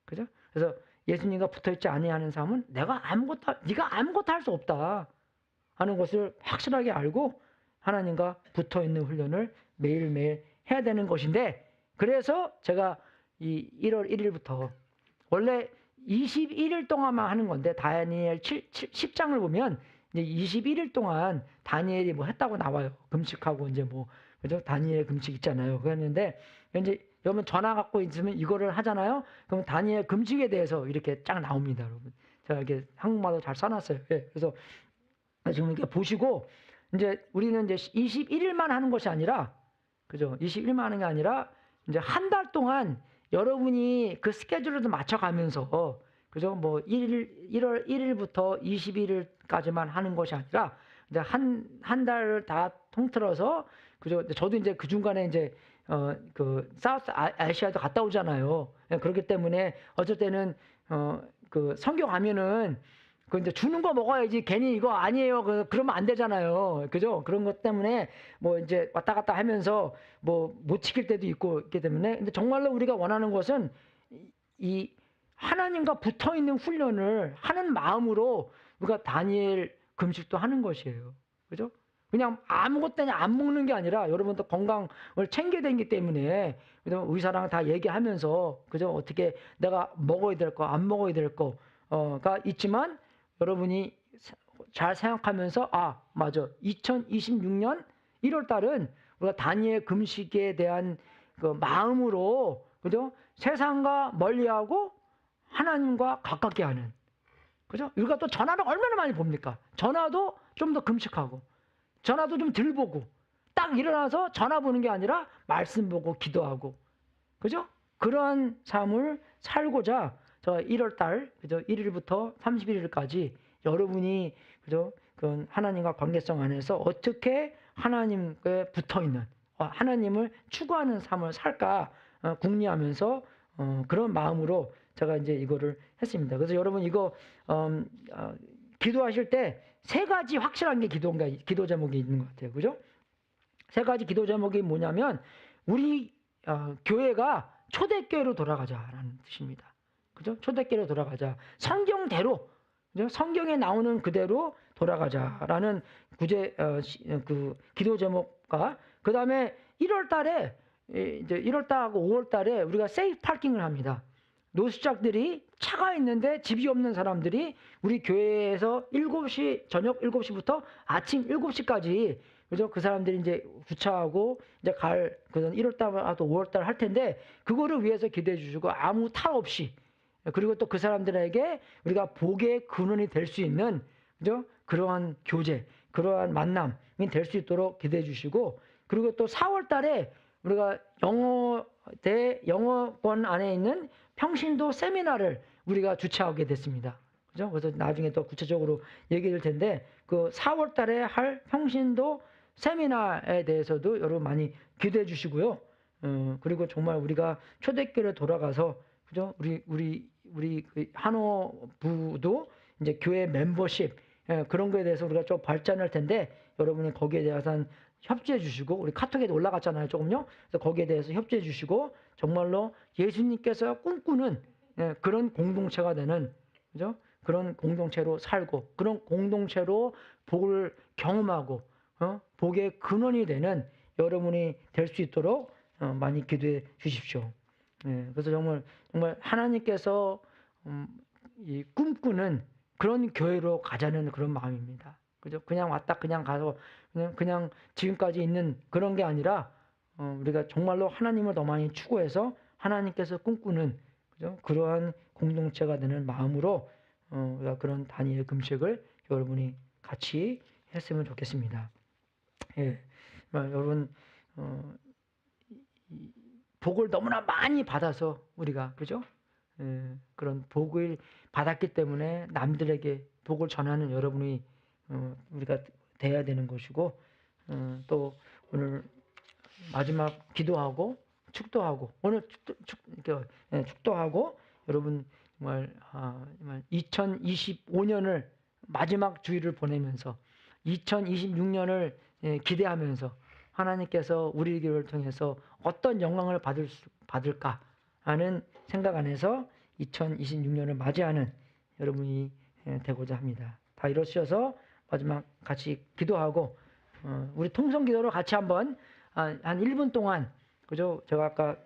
A: 그죠? 그래서 예수님과 붙어 있지 아니하는 삶은 네가 아무것도 할 수 없다 하는 것을 확실하게 알고 하나님과 붙어 있는 훈련을 매일매일 해야 되는 것인데, 그래서 제가 이 1월 1일부터 원래 21일 동안만 하는 건데, 다니엘 10장을 보면 이제 21일 동안 다니엘이 뭐 했다고 나와요. 금식하고 이제 뭐, 그죠? 다니엘 금식 있잖아요. 그랬는데 이제 여러분 전화 갖고 있으면 이거를 하잖아요. 그럼 다니엘 금식에 대해서 이렇게 쫙 나옵니다, 여러분. 제가 이렇게 한국말로 잘 써놨어요. 그래서 지금 이렇게 보시고, 이제 우리는 이제 21일만 하는 것이 아니라, 그죠? 21일만 하는 게 아니라 이제 한 달 동안 여러분이 그 스케줄을 맞춰가면서, 그죠? 뭐 1월 1일부터 21일까지만 하는 것이 아니라 이제 한 달을 다 통틀어서, 그죠? 저도 이제 그 중간에 이제 그 사우스 아시아도 갔다 오잖아요. 그렇기 때문에 어쩔 때는 그 선교 가면은 그 이제 주는 거 먹어야지 괜히 이거 아니에요. 그러면 안 되잖아요. 그죠? 그런 것 때문에 뭐 이제 왔다 갔다 하면서 뭐 못 지킬 때도 있고 있기 때문에, 근데 정말로 우리가 원하는 것은 이 하나님과 붙어 있는 훈련을 하는 마음으로 우리가 다니엘 금식도 하는 것이에요. 그죠? 그냥 아무것도 안 먹는 게 아니라 여러분도 건강을 챙겨야 되기 때문에 의사랑 다 얘기하면서, 그죠? 어떻게 내가 먹어야 될 거, 안 먹어야 될 거가 있지만 여러분이 잘 생각하면서 맞아. 2026년 1월 달은 우리가 다니엘 금식에 대한 그 마음으로 그죠? 세상과 멀리하고 하나님과 가깝게 하는 그죠? 우리가 또 전화를 얼마나 많이 봅니까? 전화도 좀 더 금식하고 전화도 좀 덜 보고 딱 일어나서 전화 보는 게 아니라 말씀 보고 기도하고 그죠? 그러한 삶을 살고자 저 1월 달 그죠? 1일부터 31일까지 여러분이 그죠? 그 하나님과 관계성 안에서 어떻게 하나님께 붙어 있는 하나님을 추구하는 삶을 살까 궁리하면서 그런 마음으로 제가 이제 이거를 했습니다. 그래서 여러분 이거 기도하실 때 세 가지 확실한 게 기도 제목이 있는 것 같아요. 그죠? 세 가지 기도 제목이 뭐냐면 우리 교회가 초대교회로 돌아가자라는 뜻입니다. 그죠? 초대교회로 돌아가자. 성경대로 그죠? 성경에 나오는 그대로 돌아가자라는 그 기도 제목과 그다음에 1월 달에 이제 1월 달하고 5월 달에 우리가 세이프 파킹을 합니다. 노숙자들이 차가 있는데 집이 없는 사람들이 우리 교회에서 저녁 7시부터 아침 7시까지 그죠? 그 사람들이 이제 주차하고 이제 그런 1월 달하고 5월 달 할 텐데 그거를 위해서 기도해 주시고 아무 탈 없이 그리고 또 그 사람들에게 우리가 복의 근원이 될 수 있는 그죠? 그러한 교제, 그러한 만남이 될 수 있도록 기도해 주시고 그리고 또 4월 달에 우리가 영어권 안에 있는 평신도 세미나를 우리가 주최하게 됐습니다. 그죠? 그래서 나중에 더 구체적으로 얘기할 텐데 그 4월 달에 할 평신도 세미나에 대해서도 여러분 많이 기대해 주시고요. 그리고 정말 우리가 초대교회로 돌아가서 그죠? 우리 그 한호부도 이제 교회 멤버십 그런 거에 대해서 우리가 좀 발전할 텐데 여러분이 거기에 대해서 협조해 주시고 우리 카톡에도 올라갔잖아요 조금요. 그래서 거기에 대해서 협조해 주시고 정말로 예수님께서 꿈꾸는 그런 공동체가 되는 그죠? 그런 공동체로 살고 그런 공동체로 복을 경험하고 복의 근원이 되는 여러분이 될 수 있도록 많이 기도해 주십시오. 그래서 정말 하나님께서 이 꿈꾸는 그런 교회로 가자는 그런 마음입니다. 그죠? 그냥 왔다 그냥 가서 그냥 지금까지 있는 그런 게 아니라 우리가 정말로 하나님을 더 많이 추구해서 하나님께서 꿈꾸는 그죠? 그러한 공동체가 되는 마음으로 우리가 그런 다니엘 금식을 여러분이 같이 했으면 좋겠습니다. 예, 여러분 복을 너무나 많이 받아서 우리가 그죠? 그런 복을 받았기 때문에 남들에게 복을 전하는 여러분이 우리가 돼야 되는 것이고 또 오늘 마지막 기도하고 축도하고 오늘 축도하고 여러분 정말 2025년을 마지막 주일을 보내면서 2026년을 기대하면서 하나님께서 우리 교회를 통해서 어떤 영광을 받을까 하는 생각 안에서 2026년을 맞이하는 여러분이 되고자 합니다. 다 이러셔서 마지막 같이 기도하고 우리 통성 기도로 같이 한번 한 1분 동안 그죠? 제가 아까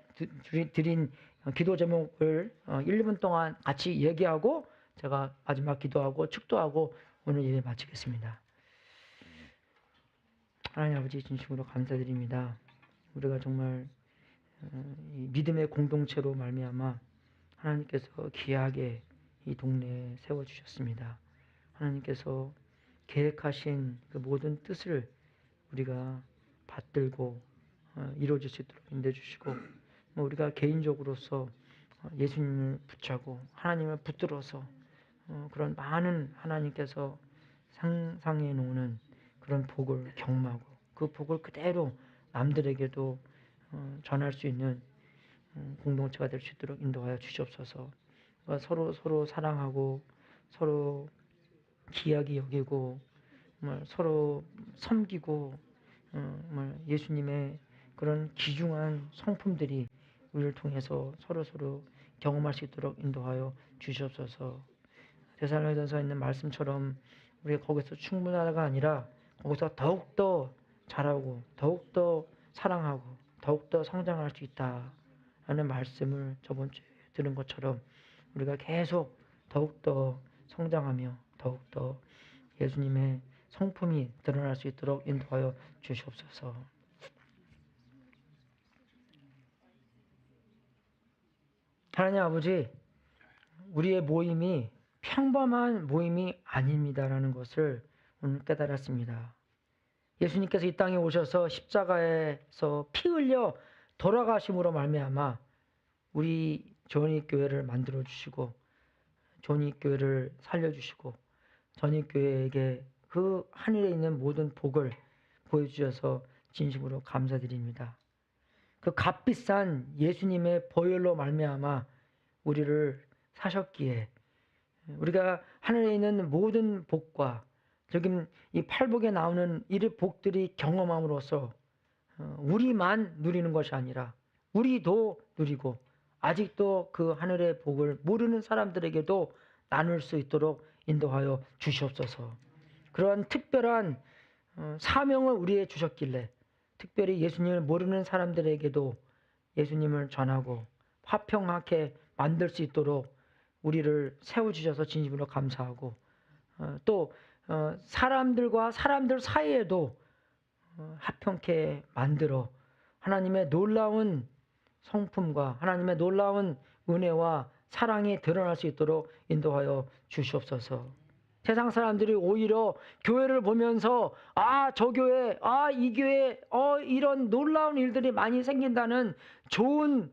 A: 드린 기도 제목을 1분 동안 같이 얘기하고 제가 마지막 기도하고 축도하고 오늘 예배 마치겠습니다. 하나님 아버지 진심으로 감사드립니다. 우리가 정말 이 믿음의 공동체로 말미암아 하나님께서 귀하게 이 동네에 세워주셨습니다. 하나님께서 계획하신 그 모든 뜻을 우리가 받들고 이루어질 수 있도록 인도해주시고 우리가 개인적으로서 예수님을 붙잡고 하나님을 붙들어서 그런 많은 하나님께서 상상해 놓는 그런 복을 경험하고 그 복을 그대로 남들에게도 전할 수 있는 공동체가 될 수 있도록 인도하여 주시옵소서. 서로 사랑하고 서로 귀하게 여기고 서로 섬기고 예수님의 그런 귀중한 성품들이 우리를 통해서 서로 경험할 수 있도록 인도하여 주시옵소서. 데살로니가서 있는 말씀처럼 우리가 거기서 충분하다가 아니라 거기서 더욱더 잘하고 더욱더 사랑하고 더욱더 성장할 수 있다 하는 말씀을 저번 주에 들은 것처럼 우리가 계속 더욱더 성장하며 더욱더 예수님의 성품이 드러날 수 있도록 인도하여 주시옵소서. 하나님 아버지, 우리의 모임이 평범한 모임이 아닙니다라는 것을 오늘 깨달았습니다. 예수님께서 이 땅에 오셔서 십자가에서 피 흘려 돌아가심으로 말미암아 우리 전익교회를 만들어 주시고 전익교회를 살려주시고 전익교회에게 그 하늘에 있는 모든 복을 보여주셔서 진심으로 감사드립니다. 그 값비싼 예수님의 보혈로 말미암아 우리를 사셨기에 우리가 하늘에 있는 모든 복과 지금 이 팔복에 나오는 이 복들이 경험함으로써 우리만 누리는 것이 아니라 우리도 누리고 아직도 그 하늘의 복을 모르는 사람들에게도 나눌 수 있도록 인도하여 주시옵소서. 그러한 특별한 사명을 우리에 주셨길래 특별히 예수님을 모르는 사람들에게도 예수님을 전하고 화평하게 만들 수 있도록 우리를 세워주셔서 진심으로 감사하고 또 사람들과 사람들 사이에도 화평케 만들어 하나님의 놀라운 성품과 하나님의 놀라운 은혜와 사랑이 드러날 수 있도록 인도하여 주시옵소서. 세상 사람들이 오히려 교회를 보면서 저 교회, 이 교회, 이런 놀라운 일들이 많이 생긴다는 좋은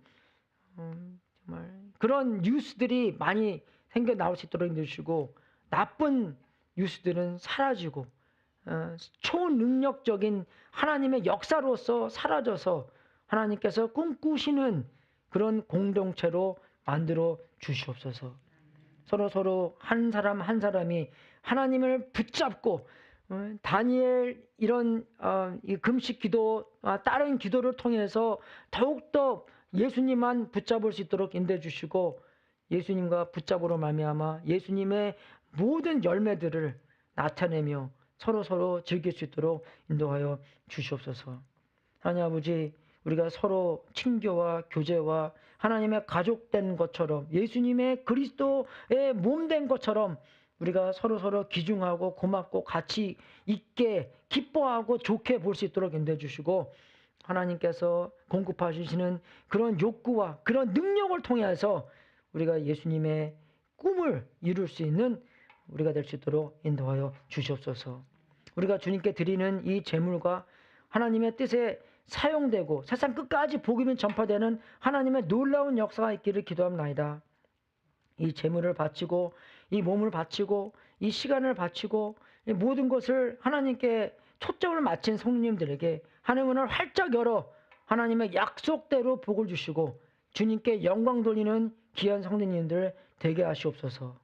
A: 정말 그런 뉴스들이 많이 생겨 나올 수 있도록 해주시고 나쁜 뉴스들은 사라지고 초능력적인 하나님의 역사로서 사라져서 하나님께서 꿈꾸시는 그런 공동체로 만들어 주시옵소서. 서로 한 사람 한 사람이 하나님을 붙잡고 다니엘 이런 이 금식 기도 다른 기도를 통해서 더욱더 예수님만 붙잡을 수 있도록 인도해 주시고 예수님과 붙잡으로 말미암아 예수님의 모든 열매들을 나타내며 서로 즐길 수 있도록 인도하여 주시옵소서. 하나님 아버지, 우리가 서로 친교와 교제와 하나님의 가족된 것처럼 예수님의 그리스도의 몸된 것처럼 우리가 서로 기중하고 고맙고 같이 있게 기뻐하고 좋게 볼 수 있도록 인도해 주시고 하나님께서 공급하시는 그런 욕구와 그런 능력을 통해서 우리가 예수님의 꿈을 이룰 수 있는 우리가 될 수 있도록 인도하여 주시옵소서. 우리가 주님께 드리는 이 제물과 하나님의 뜻에 사용되고 세상 끝까지 복음이 전파되는 하나님의 놀라운 역사가 있기를 기도합나이다. 이 제물을 바치고 이 몸을 바치고 이 시간을 바치고 이 모든 것을 하나님께 초점을 맞춘 성도님들에게 하나님의 문을 활짝 열어 하나님의 약속대로 복을 주시고 주님께 영광 돌리는 귀한 성도님들 되게 하시옵소서.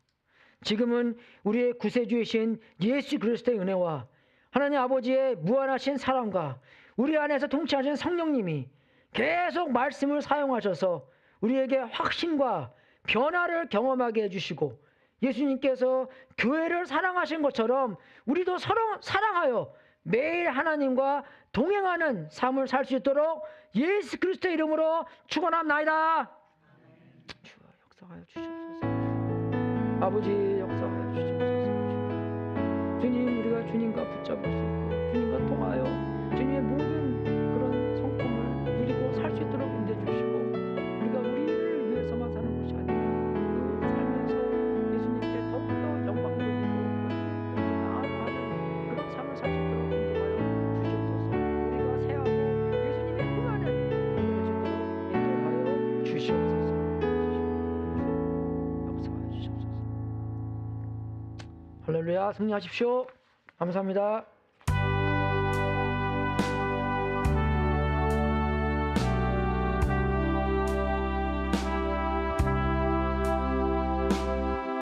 A: 지금은 우리의 구세주이신 예수 그리스도의 은혜와 하나님 아버지의 무한하신 사랑과 우리 안에서 통치하신 성령님이 계속 말씀을 사용하셔서 우리에게 확신과 변화를 경험하게 해주시고 예수님께서 교회를 사랑하신 것처럼 우리도 서로 사랑하여 매일 하나님과 동행하는 삶을 살 수 있도록 예수 그리스도의 이름으로 축원합나이다. 주여 역사하여 주시옵소서. 아버지 역사하여 주시옵소서. 주님, 우리가 주님과 붙잡을 수 있고 주님과 통하여 주님의 모든 그런 성품을 누리고 살 수 있도록 인도해 주시고 우리가 우리를 위해서만 사는 것이 아니라 그 살면서 예수님께 더욱더 영광 돌리고 나아가는 그런 삶을 살 수 있도록 인도하여 주시옵소서. 우리가 새하고 예수님의 흥하는 인도하여 주시옵소서. 역사하여 주시옵소서. 할렐루야, 승리하십시오. 감사합니다.